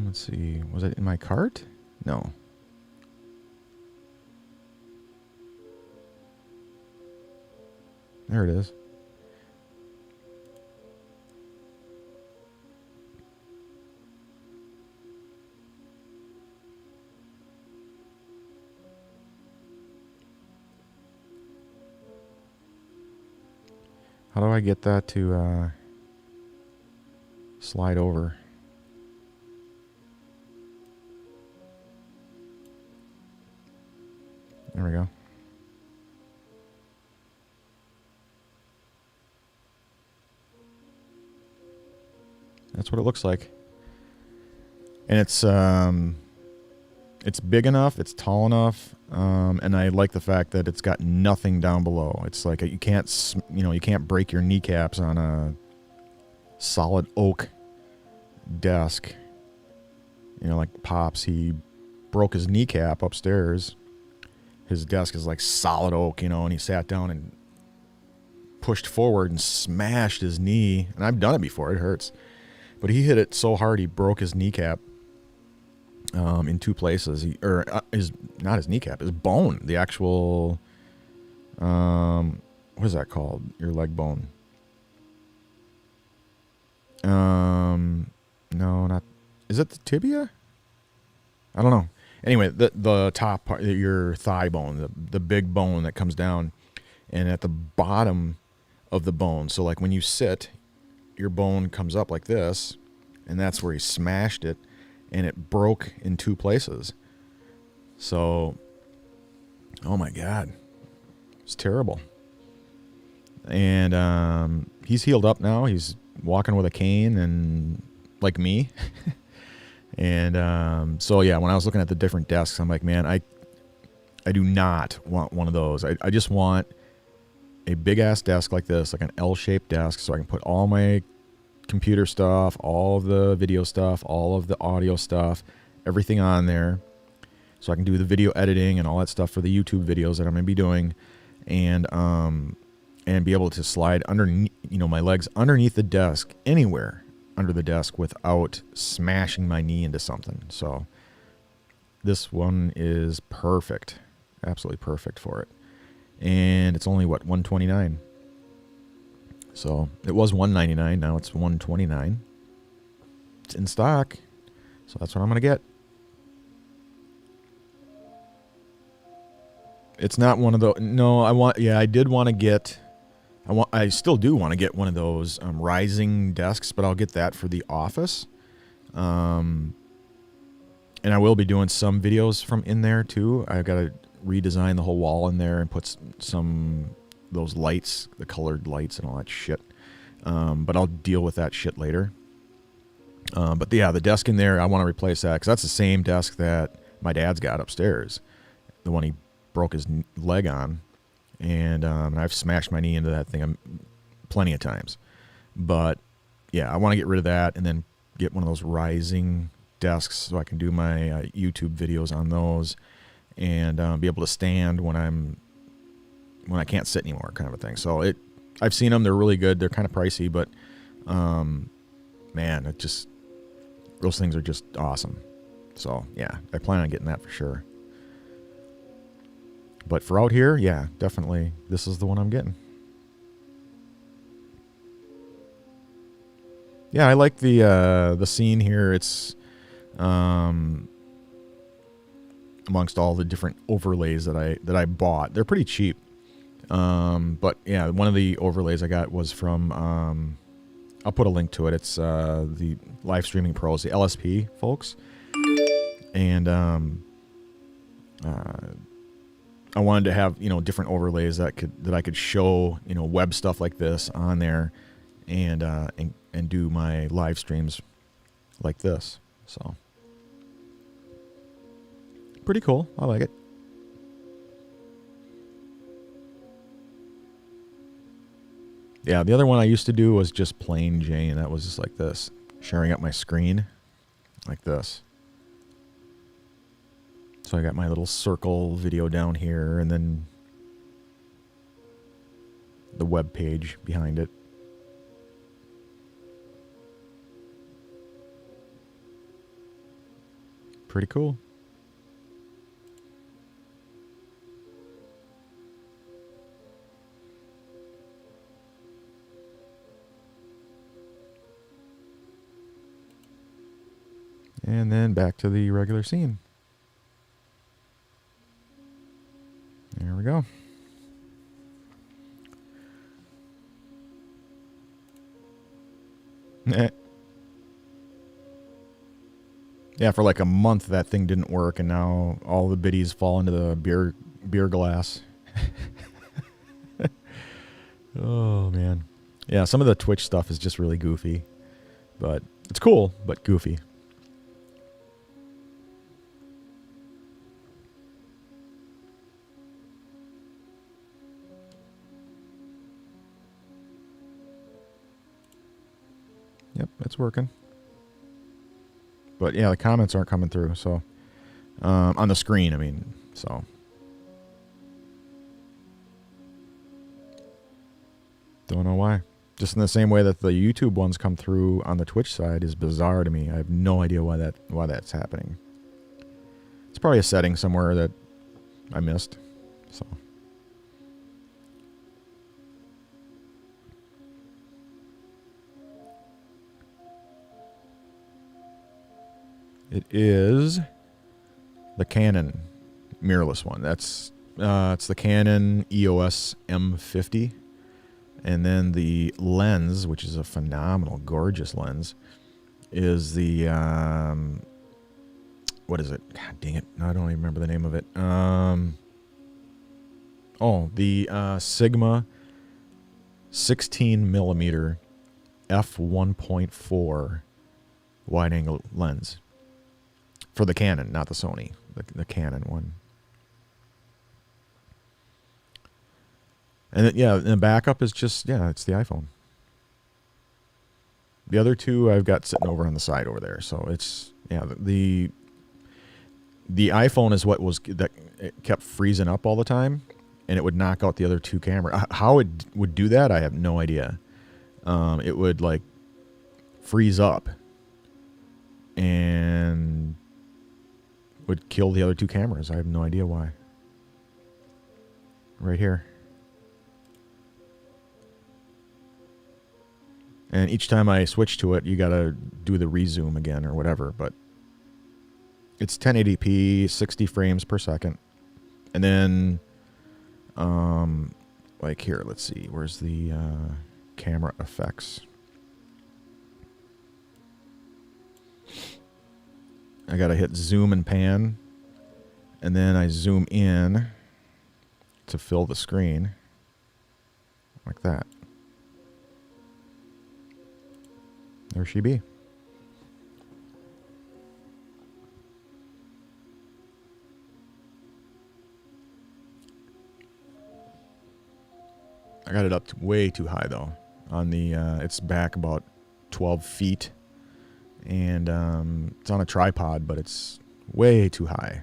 Let's see. Was it in my cart? No. There it is. How do I get that to slide over? There we go. That's what it looks like. And it's big enough, it's tall enough, and I like the fact that it's got nothing down below. It's like you can't break your kneecaps on a solid oak desk. Like Pops, he broke his kneecap upstairs. His desk is like solid oak, and he sat down and pushed forward and smashed his knee. And I've done it before, it hurts. But he hit it so hard he broke his kneecap in two places. Not his kneecap, his bone. The actual, what is that called? Your leg bone. No, not. Is it the tibia? I don't know. Anyway, the top part, your thigh bone, the big bone that comes down, and at the bottom of the bone. So like when you sit, your bone comes up like this, and that's where he smashed it, and it broke in two places. So, oh my God, it's terrible. And he's healed up now. He's walking with a cane, and like me. And so yeah, when I was looking at the different desks, I'm like, man, I do not want one of those. I just want a big ass desk like this, like an L-shaped desk, so I can put all my computer stuff, all of the video stuff, all of the audio stuff, everything on there, so I can do the video editing and all that stuff for the YouTube videos that I'm gonna be doing, and be able to slide underneath, my legs underneath the desk, anywhere under the desk without smashing my knee into something. So this one is perfect, absolutely perfect for it. And it's only what, $129. So it was $199, now it's $129. It's in stock, so that's what I'm gonna get. It's not one of the, no, I did want to get, I still do want to get one of those rising desks, but I'll get that for the office. And I will be doing some videos from in there too. I've got to redesign the whole wall in there and put some those lights, the colored lights and all that shit. But I'll deal with that shit later. But yeah, the desk in there, I want to replace that because that's the same desk that my dad's got upstairs, the one he broke his leg on. And I've smashed my knee into that thing plenty of times. But yeah, I want to get rid of that and then get one of those rising desks so I can do my YouTube videos on those and be able to stand when I can't sit anymore, kind of a thing. So I've seen them; they're really good. They're kind of pricey, but man, those things are just awesome. So yeah, I plan on getting that for sure. But for out here, yeah, definitely, this is the one I'm getting. Yeah, I like the scene here. It's amongst all the different overlays that I bought. They're pretty cheap. But yeah, one of the overlays I got was from I'll put a link to it. It's the Live Streaming Pros, the LSP folks. and I wanted to have different overlays that I could show web stuff like this on there, and do my live streams like this. So pretty cool. I like it. Yeah, the other one I used to do was just plain Jane. That was just like this, sharing up my screen like this. So I got my little circle video down here, and then the web page behind it. Pretty cool. And then back to the regular scene. There we go. Yeah, for like a month that thing didn't work, and now all the biddies fall into the beer glass. Oh man. Yeah, some of the Twitch stuff is just really goofy. But it's cool, but goofy. Yep, it's working. But yeah, the comments aren't coming through, so on the screen, I mean, so don't know why. Just in the same way that the YouTube ones come through on the Twitch side is bizarre to me. I have no idea why that's happening. It's probably a setting somewhere that I missed. So it is the Canon mirrorless one. That's it's the Canon EOS M50. And then the lens, which is a phenomenal, gorgeous lens, is the, what is it? God dang it. I don't even remember the name of it. The Sigma 16 millimeter f1.4 wide angle lens for the Canon, not the Sony, the Canon one. And the backup is just, it's the iPhone. The other two I've got sitting over on the side over there. So it's, the iPhone is what that it kept freezing up all the time, and it would knock out the other two cameras. How it would do that, I have no idea. It would like freeze up and would kill the other two cameras. I have no idea why. Right here. And each time I switch to it, you gotta do the rezoom again or whatever. But it's 1080p, 60 frames per second. And then, like here, let's see. Where's the camera effects? I gotta hit zoom and pan. And then I zoom in to fill the screen. Like that. There she be. I got it up way too high though. On the it's back about 12 feet, and it's on a tripod, but it's way too high.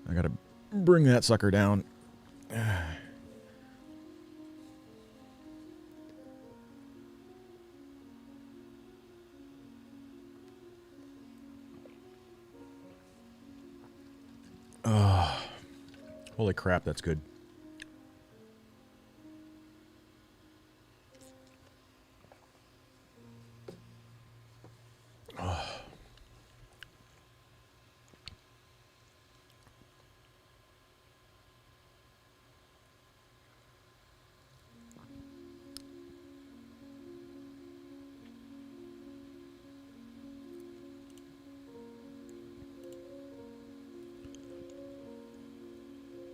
I gotta bring that sucker down. Oh, holy crap, that's good. Oh.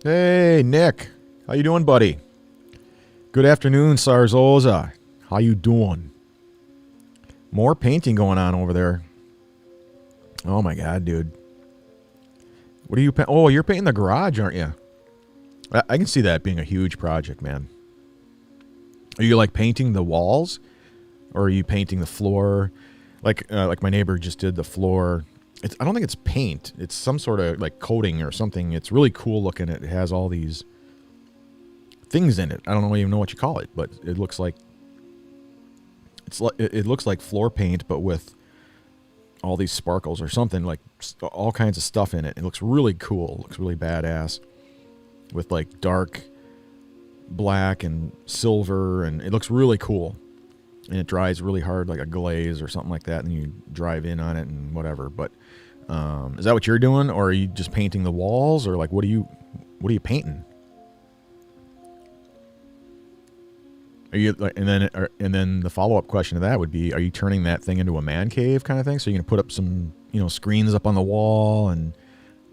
Hey, Nick. How you doing, buddy? Good afternoon, Sarzosa. How you doing? More painting going on over there. Oh, my God, dude. What are you painting? Oh, you're painting the garage, aren't you? I can see that being a huge project, man. Are you, like, painting the walls? Or are you painting the floor? Like my neighbor just did the floor. I don't think it's paint. It's some sort of, like, coating or something. It's really cool looking. It has all these things in it. I don't even know what you call it, but it looks like it looks like floor paint, but with all these sparkles or something, like all kinds of stuff in it. It looks really cool. It looks really badass with like dark black and silver, and it looks really cool. And it dries really hard, like a glaze or something like that, and you drive in on it and whatever. But is that what you're doing, or are you just painting the walls, or like what are you painting? Are you like, and then the follow-up question to that would be, are you turning that thing into a man cave kind of thing? So you're gonna put up some, screens up on the wall and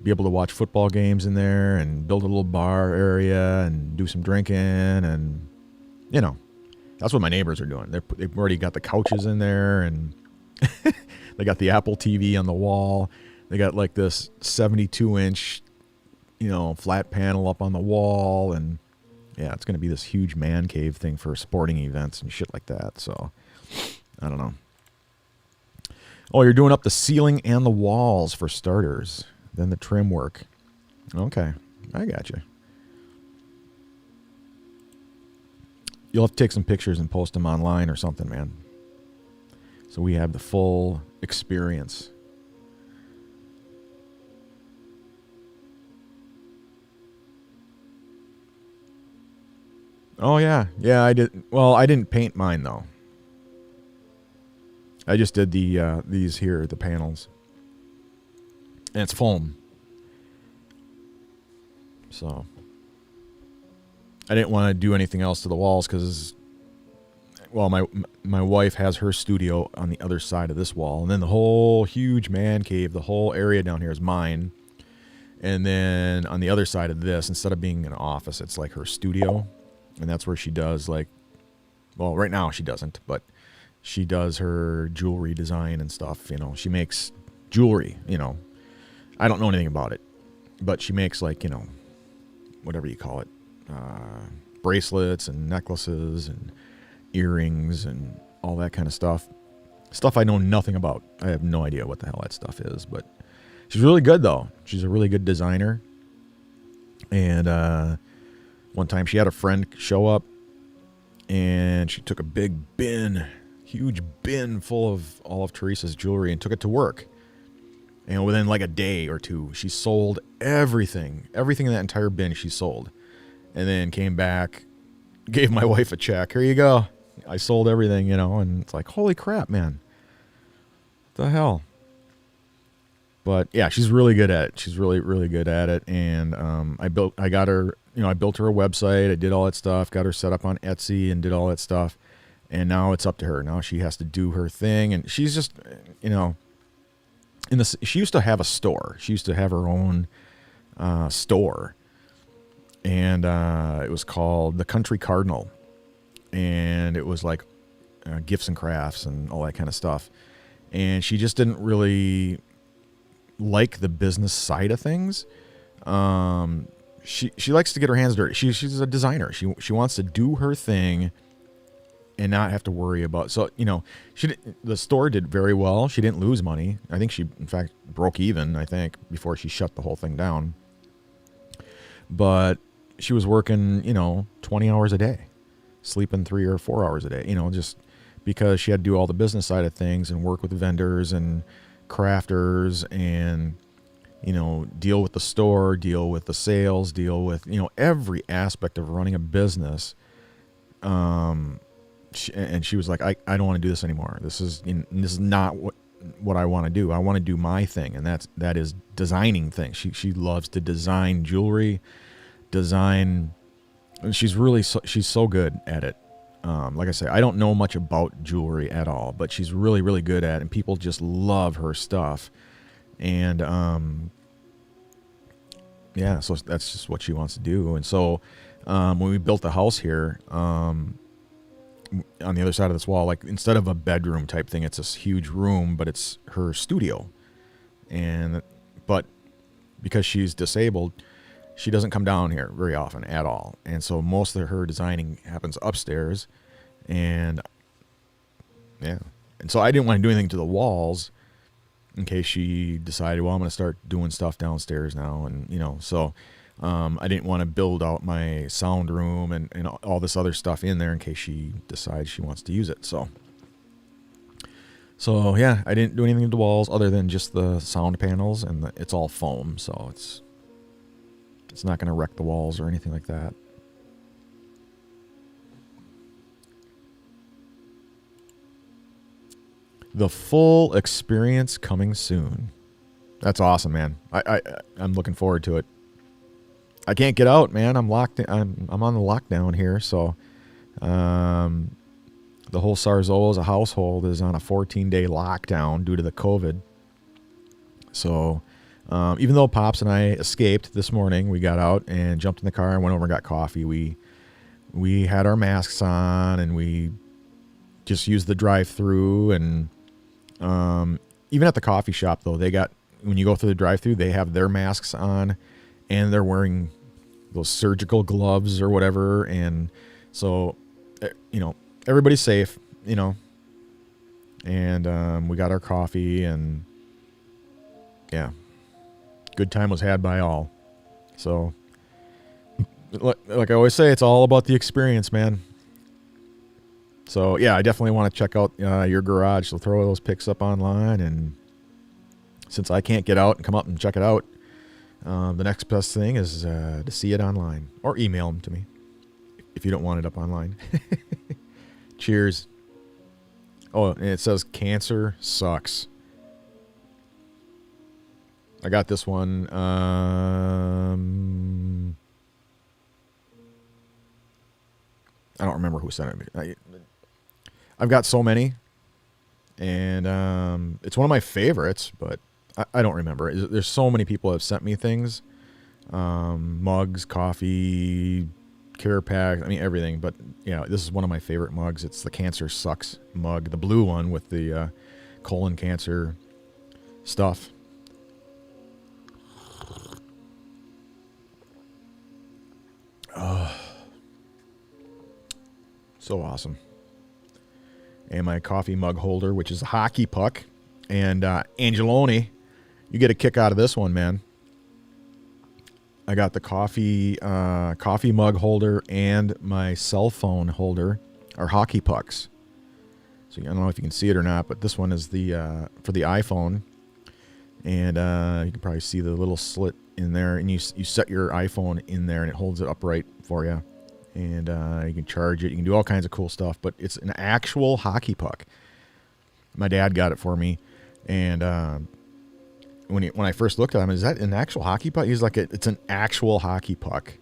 be able to watch football games in there, and build a little bar area and do some drinking, and that's what my neighbors are doing. They've already got the couches in there, and they got the Apple TV on the wall. They got like this 72-inch, flat panel up on the wall, and yeah, it's going to be this huge man cave thing for sporting events and shit like that. So, I don't know. Oh, you're doing up the ceiling and the walls for starters. Then the trim work. Okay, I got you. You'll have to take some pictures and post them online or something, man. So we have the full experience. Oh, yeah. Yeah, I did. Well, I didn't paint mine, though. I just did these here, the panels. And it's foam. So I didn't want to do anything else to the walls because, well, my wife has her studio on the other side of this wall. And then the whole huge man cave, the whole area down here is mine. And then on the other side of this, instead of being an office, it's like her studio. And that's where she does, like, well, right now she doesn't, but she does her jewelry design and stuff. She makes jewelry, I don't know anything about it, but she makes, like, whatever you call it, bracelets and necklaces and earrings and all that kind of stuff. Stuff I know nothing about. I have no idea what the hell that stuff is, but she's really good, though. She's a really good designer. And one time she had a friend show up, and she took a big bin, huge bin full of all of Teresa's jewelry, and took it to work. And within like a day or two, she sold everything. Everything in that entire bin she sold. And then came back, gave my wife a check. Here you go. I sold everything, and it's like, holy crap, man. What the hell? But yeah, she's really good at it. She's really, really good at it. And I built her a website. I did all that stuff, got her set up on Etsy and did all that stuff. And now it's up to her. Now she has to do her thing. And she's just, she used to have a store. She used to have her own store. And it was called The Country Cardinal. And it was like gifts and crafts and all that kind of stuff. And she just didn't really like the business side of things. She likes to get her hands dirty. She's a designer. She wants to do her thing and not have to worry about. So, the store did very well. She didn't lose money. I think she, in fact, broke even, before she shut the whole thing down. But she was working, 20 hours a day, sleeping 3 or 4 hours a day, just because she had to do all the business side of things and work with vendors and crafters and, deal with the store, deal with the sales, deal with, every aspect of running a business. She was like, I don't want to do this anymore. This is not what I want to do. I want to do my thing. And that is designing things. She loves to design jewelry, and she's so good at it. Like I say, I don't know much about jewelry at all, but she's really, really good at it, and people just love her stuff. And yeah, so that's just what she wants to do. And so when we built the house here, on the other side of this wall, like instead of a bedroom type thing, it's this huge room, but it's her studio. And but because she's disabled, she doesn't come down here very often at all. And so most of her designing happens upstairs. And yeah. And so I didn't want to do anything to the walls in case she decided, well, I'm going to start doing stuff downstairs now. And, you know, so I didn't want to build out my sound room and all this other stuff in there in case she decides she wants to use it. So yeah, I didn't do anything to the walls other than just the sound panels, and it's all foam. So it's not going to wreck the walls or anything like that. The full experience coming soon. That's awesome, man. I'm looking forward to it. I can't get out, man. I'm locked in, I'm on the lockdown here, so the whole Sarzosa household is on a 14-day lockdown due to the COVID. So even though Pops and I escaped this morning, we got out and jumped in the car and went over and got coffee. We had our masks on, and we just used the drive-through. And even at the coffee shop, though, when you go through the drive-through, they have their masks on, and they're wearing those surgical gloves or whatever. And so, you know, everybody's safe, you know. And we got our coffee, and yeah, good time was had by all. So, like I always say, it's all about the experience, man. So yeah, I definitely want to check out your garage. So throw those pics up online, and since I can't get out and come up and check it out, the next best thing is to see it online, or email them to me if you don't want it up online. Cheers. Oh, and it says cancer sucks. I got this one. I don't remember who sent it. I've got so many, and it's one of my favorites, but I don't remember. There's so many people that have sent me things, mugs, coffee, care packs. I mean everything. But yeah, this is one of my favorite mugs. It's the Cancer Sucks mug, the blue one with the colon cancer stuff. Oh, so awesome. And my coffee mug holder, which is a hockey puck. And Angeloni, you get a kick out of this one, man. I got the coffee mug holder and my cell phone holder are hockey pucks. So I don't know if you can see it or not, but this one is the for the iPhone. And you can probably see the little slit in there. And you set your iPhone in there, and it holds it upright for you. And you can charge it. You can do all kinds of cool stuff. But it's an actual hockey puck. My dad got it for me. And when I first looked at him, is that an actual hockey puck? He's like, it's an actual hockey puck.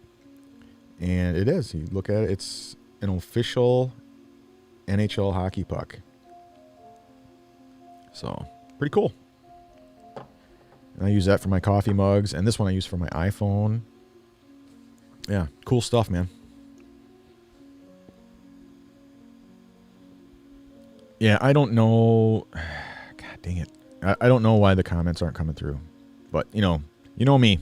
And it is. You look at it, it's an official NHL hockey puck. So, pretty cool. And I use that for my coffee mugs. And this one I use for my iPhone. Yeah, cool stuff, man. Yeah, I don't know. God dang it. I don't know why the comments aren't coming through. But, you know me.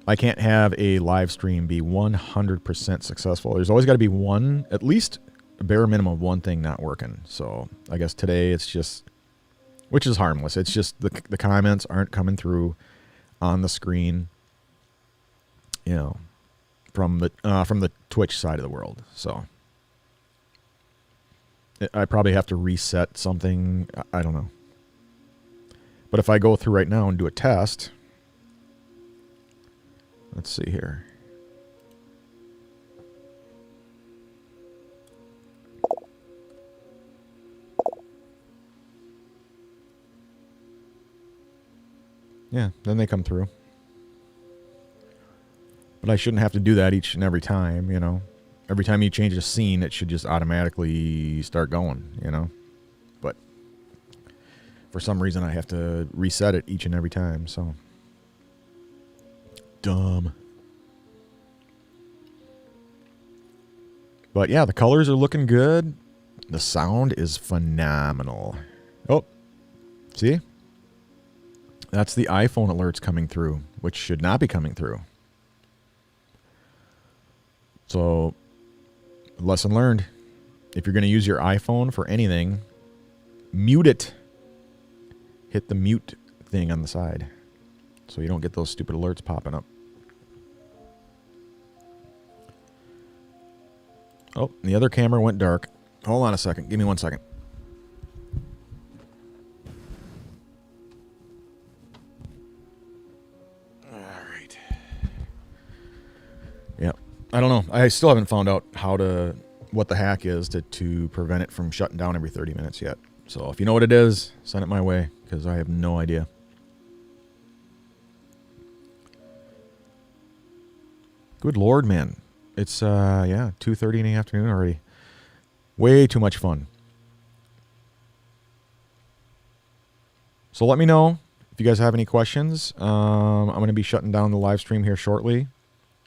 I can't have a live stream be 100% successful. There's always got to be one, at least a bare minimum of one thing not working. So I guess today it's just, which is harmless. It's just the comments aren't coming through on the screen, you know, from the Twitch side of the world. So I probably have to reset something. I don't know. But if I go through right now and do a test, let's see here. Yeah, then they come through. But I shouldn't have to do that each and every time, you know. Every time you change a scene, it should just automatically start going, you know. But for some reason, I have to reset it each and every time, so. Dumb. But yeah, the colors are looking good. The sound is phenomenal. Oh, see? That's the iPhone alerts coming through, which should not be coming through. So, lesson learned. If you're going to use your iPhone for anything, mute it. Hit the mute thing on the side so you don't get those stupid alerts popping up. Oh, the other camera went dark. Hold on a second. Give me 1 second. All right. Yeah. I don't know. I still haven't found out what the hack is to prevent it from shutting down every 30 minutes yet. So if you know what it is, send it my way because I have no idea. Good Lord, man. It's, 2:30 in the afternoon already. Way too much fun. So let me know if you guys have any questions. I'm going to be shutting down the live stream here shortly.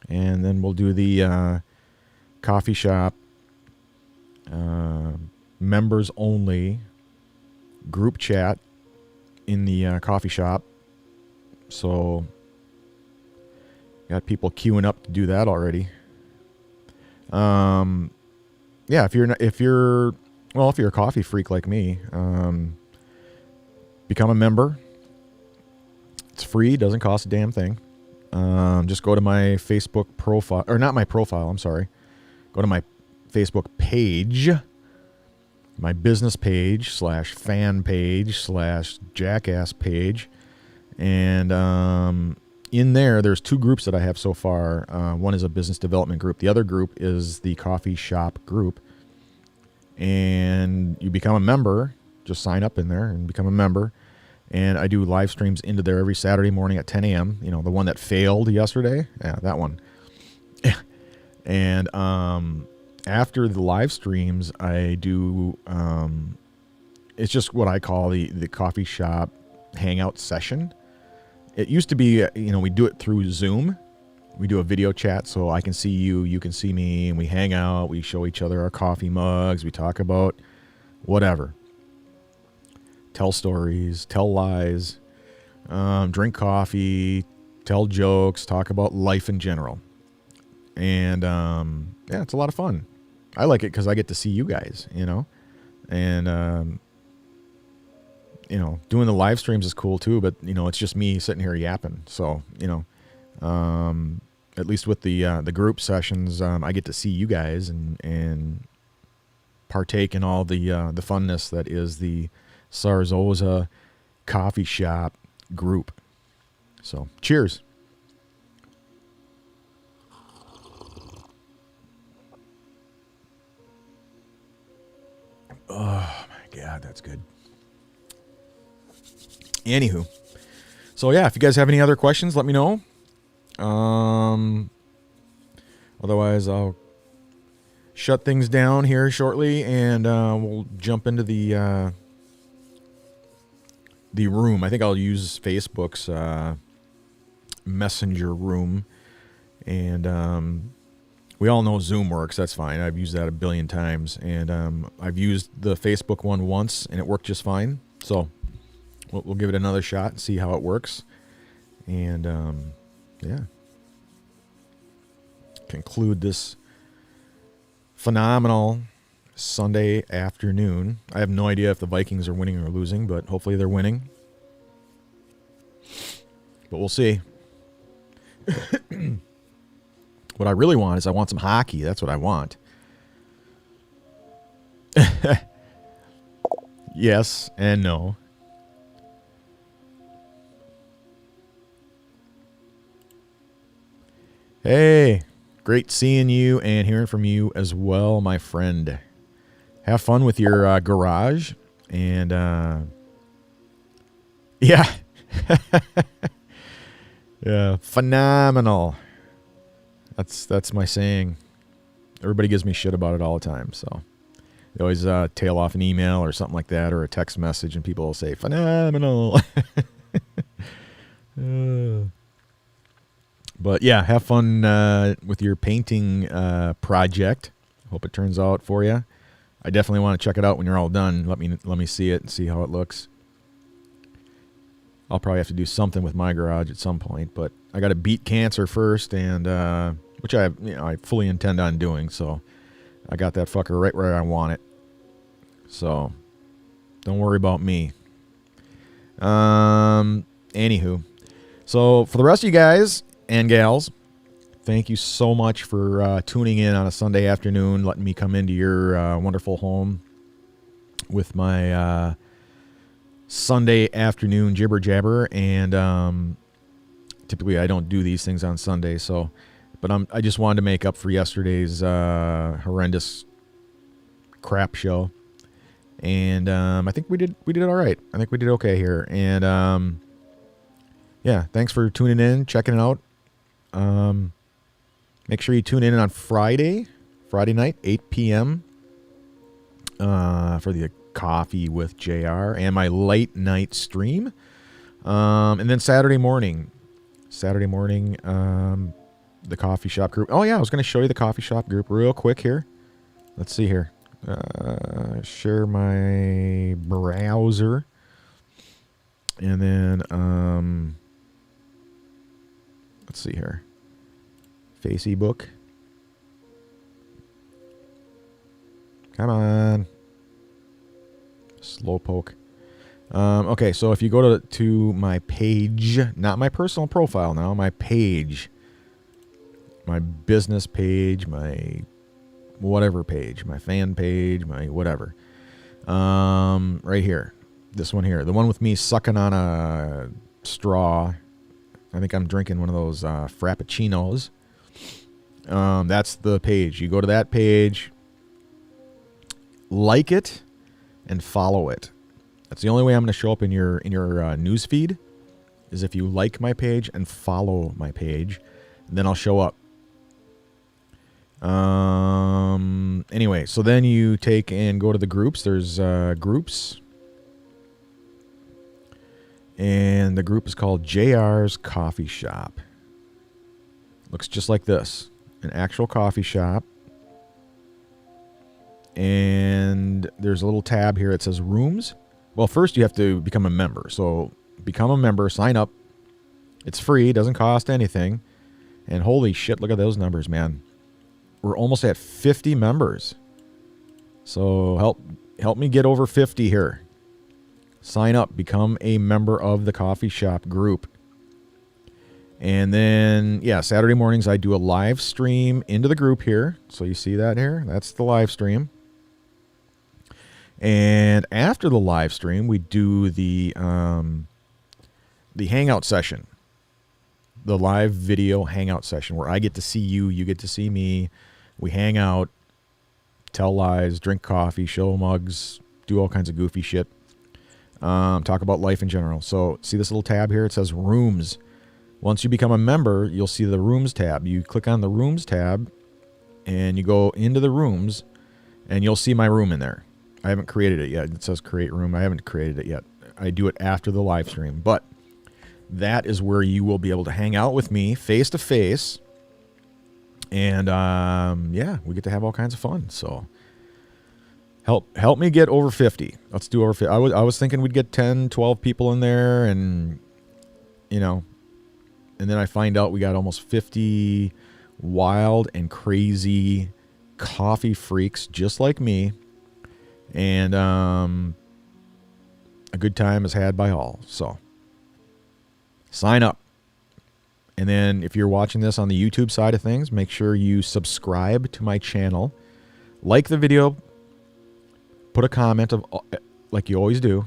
And then we'll do the coffee shop members only group chat in the coffee shop. So got people queuing up to do that already. Yeah, if you're a coffee freak like me, become a member. It's free, doesn't cost a damn thing. Just go to my Facebook profile, or not my profile, I'm sorry. Go to my Facebook page, my business page / fan page / jackass page. And in there's 2 groups that I have so far. One is a business development group. The other group is the coffee shop group. And you become a member. Just sign up in there and become a member. And I do live streams into there every Saturday morning at 10 a.m. You know, the one that failed yesterday. Yeah, that one. And after the live streams, I do, it's just what I call the coffee shop hangout session. It used to be, we do it through Zoom. We do a video chat so I can see you, you can see me, and we hang out. We show each other our coffee mugs. We talk about whatever. Tell stories, tell lies, drink coffee, tell jokes, talk about life in general. And, it's a lot of fun. I like it because I get to see you guys, and, doing the live streams is cool too, but it's just me sitting here yapping. So, at least with the group sessions, I get to see you guys and partake in all the funness that is the Sarzosa coffee shop group. So, cheers. Oh my God, that's good. Anywho, so yeah, if you guys have any other questions, let me know. Otherwise, I'll shut things down here shortly, and we'll jump into the room. I think I'll use Facebook's Messenger room, and we all know Zoom works. That's fine. I've used that a billion times, and I've used the Facebook one once, and it worked just fine. So we'll give it another shot and see how it works. And, conclude this phenomenal Sunday afternoon. I have no idea if the Vikings are winning or losing, but hopefully they're winning. But we'll see. What I really want is I want some hockey. That's what I want. Yes and no. Hey, great seeing you and hearing from you as well, my friend. Have fun with your garage, and yeah, yeah, phenomenal. That's my saying. Everybody gives me shit about it all the time, so they always tail off an email or something like that, or a text message, and people will say phenomenal. But yeah, have fun with your painting project. Hope it turns out for you. I definitely want to check it out when you're all done. Let me see it and see how it looks. I'll probably have to do something with my garage at some point, but I got to beat cancer first, and which I fully intend on doing. So I got that fucker right where I want it. So don't worry about me. Anywho, so for the rest of you guys and gals, thank you so much for tuning in on a Sunday afternoon, letting me come into your wonderful home with my Sunday afternoon jibber jabber. And typically I don't do these things on Sunday, so but I just wanted to make up for yesterday's horrendous crap show. And I think we did all right. I think we did okay here. And yeah, thanks for tuning in, checking it out. Make sure you tune in on Friday night, 8 p.m. For the Coffee with JR and my late night stream. And then Saturday morning, the coffee shop group. Oh yeah, I was going to show you the coffee shop group real quick here. Let's see here. Share my browser. And then, let's see here. Facebook. Come on. Slowpoke. Okay, so if you go to my page, not my personal profile now, my page, my business page, my whatever page, my fan page, my whatever. Right here. This one here. The one with me sucking on a straw. I think I'm drinking one of those frappuccinos. That's the page. You go to that page, like it, and follow it. That's the only way I'm going to show up in your news feed, is if you like my page and follow my page, and then I'll show up. Anyway, so then you take and go to the groups. There's groups, and the group is called JR's Coffee Shop. Looks just like this, an actual coffee shop. And there's a little tab here that says rooms. Well, first you have to become a member. So become a member, sign up. It's free, doesn't cost anything. And holy shit, look at those numbers, man. We're almost at 50 members. So help me get over 50 here. Sign up, become a member of the coffee shop group. And then, yeah, Saturday mornings I do a live stream into the group here. So you see that here? That's the live stream. And after the live stream, we do the hangout session. The live video hangout session where I get to see you, you get to see me. We hang out, tell lies, drink coffee, show mugs, do all kinds of goofy shit. Talk about life in general. So see this little tab here? It says rooms. Once you become a member, you'll see the rooms tab. You click on the rooms tab and you go into the rooms and you'll see my room in there. I haven't created it yet. It says create room. I haven't created it yet. I do it after the live stream. But that is where you will be able to hang out with me face to face. And yeah, we get to have all kinds of fun. So help me get over 50. Let's do over 50. I was thinking we'd get 10, 12 people in there, and you know, and then I find out we got almost 50 wild and crazy coffee freaks just like me. And a good time is had by all. So sign up. And then if you're watching this on the YouTube side of things, make sure you subscribe to my channel. Like the video. Put a comment of like you always do.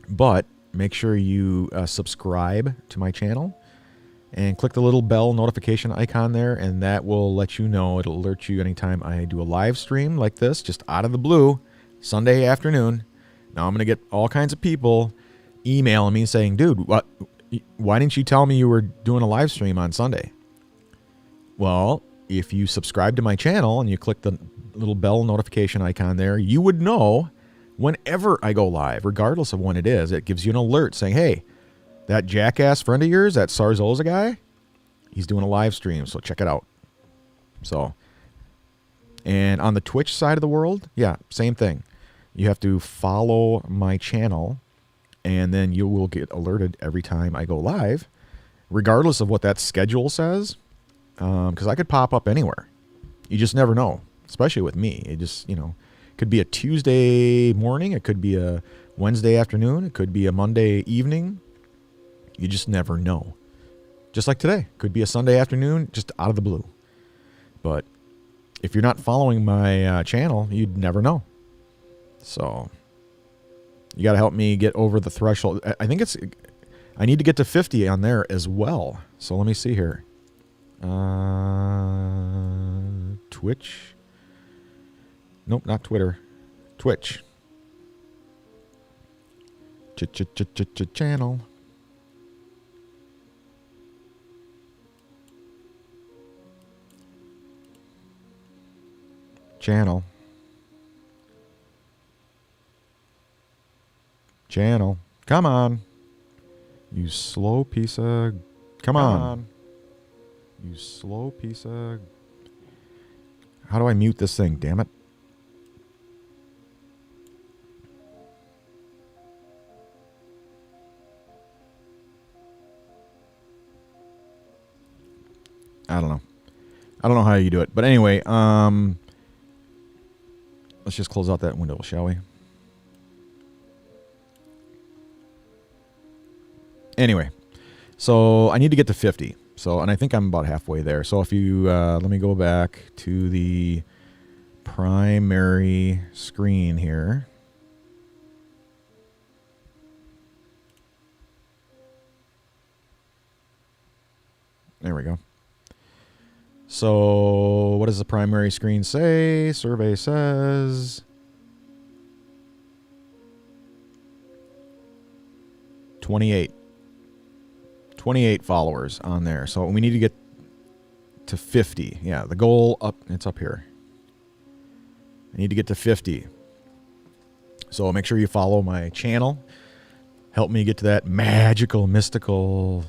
But make sure you subscribe to my channel. And click the little bell notification icon there, and that will let you know. It'll alert you anytime I do a live stream like this, just out of the blue, Sunday afternoon. Now I'm going to get all kinds of people emailing me saying, dude, why didn't you tell me you were doing a live stream on Sunday? Well, if you subscribe to my channel and you click the little bell notification icon there, you would know whenever I go live, regardless of when it is. It gives you an alert saying, hey, that jackass friend of yours, that Sarzosa guy, He's doing a live stream, so check it out. So, and on the Twitch side of the world, yeah, same thing. You have to follow my channel, and then you will get alerted every time I go live, regardless of what that schedule says, because I could pop up anywhere. You just never know, especially with me. It just, could be a Tuesday morning. It could be a Wednesday afternoon. It could be a Monday evening. You just never know. Just like today. Could be a Sunday afternoon, just out of the blue. But if you're not following my channel, you'd never know. So you got to help me get over the threshold. I think I need to get to 50 on there as well. So let me see here. Twitch. Nope, not Twitter. Twitch. Channel. Channel. Come on. You slow piece of... Come on. You slow piece of... How do I mute this thing? Damn it. I don't know. I don't know how you do it. But anyway, let's just close out that window, shall we? Anyway, so I need to get to 50. So, and I think I'm about halfway there. So if you, let me go back to the primary screen here. There we go. So what does the primary screen say? Survey says 28 followers on there. So we need to get to 50. Yeah, the goal it's up here. I need to get to 50. So make sure you follow my channel. Help me get to that magical, mystical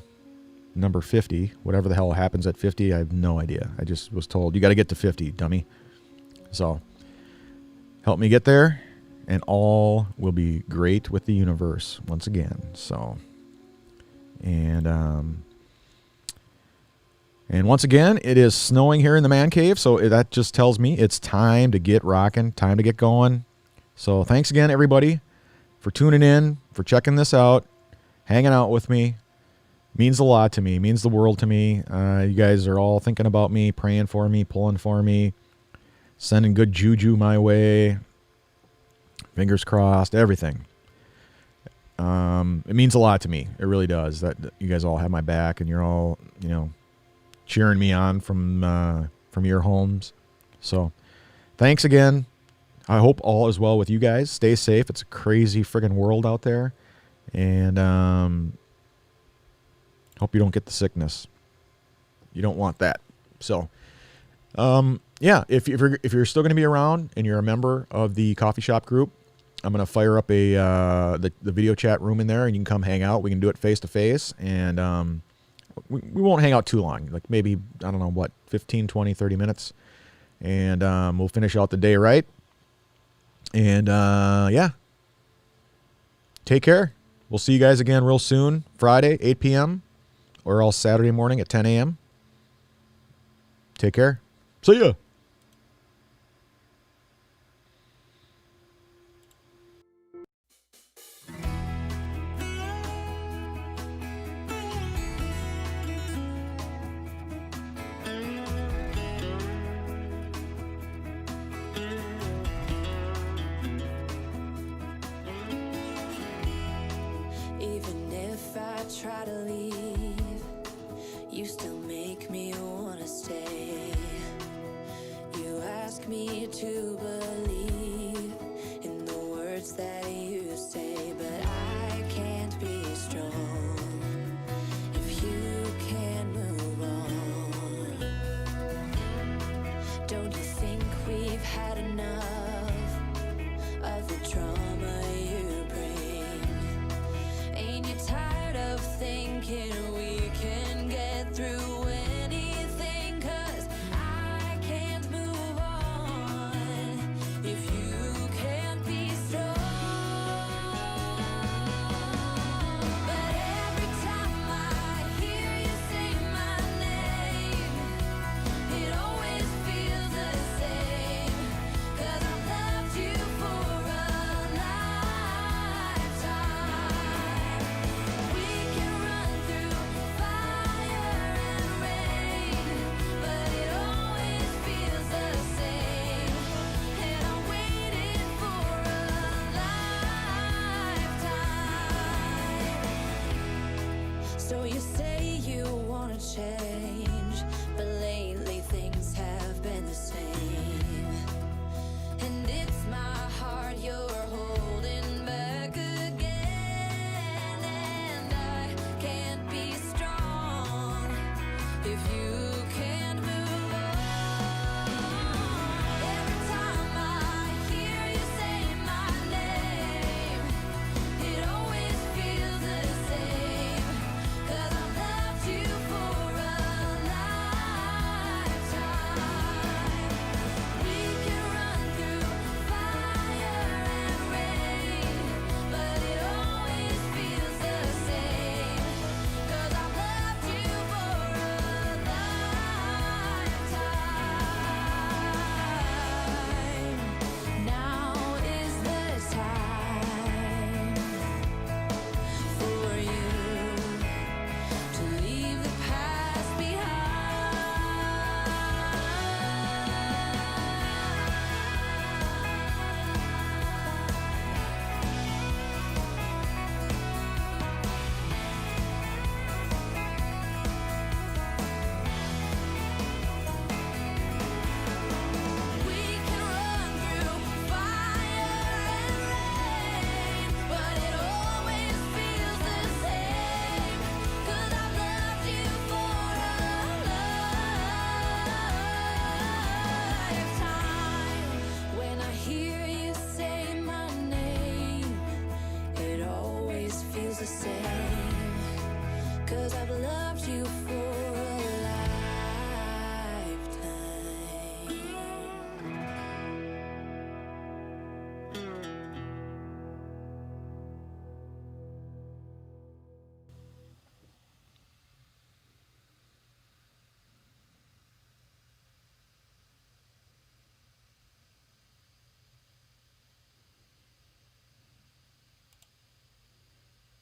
number 50. Whatever the hell happens at 50, I have no idea. I just was told, you got to get to 50, dummy. So help me get there, and all will be great with the universe once again. So, and once again, it is snowing here in the man cave, so that just tells me it's time to get rocking, time to get going. So thanks again, everybody, for tuning in, for checking this out, hanging out with me. Means a lot to me, means the world to me. You guys are all thinking about me, praying for me, pulling for me, sending good juju my way. Fingers crossed, everything. It means a lot to me. It really does, that you guys all have my back and you're all, cheering me on from your homes. So thanks again. I hope all is well with you guys. Stay safe. It's a crazy friggin' world out there. And hope you don't get the sickness. You don't want that. So, yeah, if you're still going to be around and you're a member of the coffee shop group, I'm going to fire up the video chat room in there, and you can come hang out. We can do it face to face, and we won't hang out too long, like maybe, I don't know, what, 15, 20, 30 minutes, and we'll finish out the day right. And yeah, take care. We'll see you guys again real soon, Friday, 8 p.m., or else Saturday morning at 10 a.m. Take care. See ya. Even if I try to leave, you still make me wanna stay. You ask me to believe in the words that you say, but I can't be strong if you can't move on. Don't you think we've had enough of the trauma you bring? Ain't you tired of thinking we can get through So you say you wanna change, but lately things have been the same. And it's my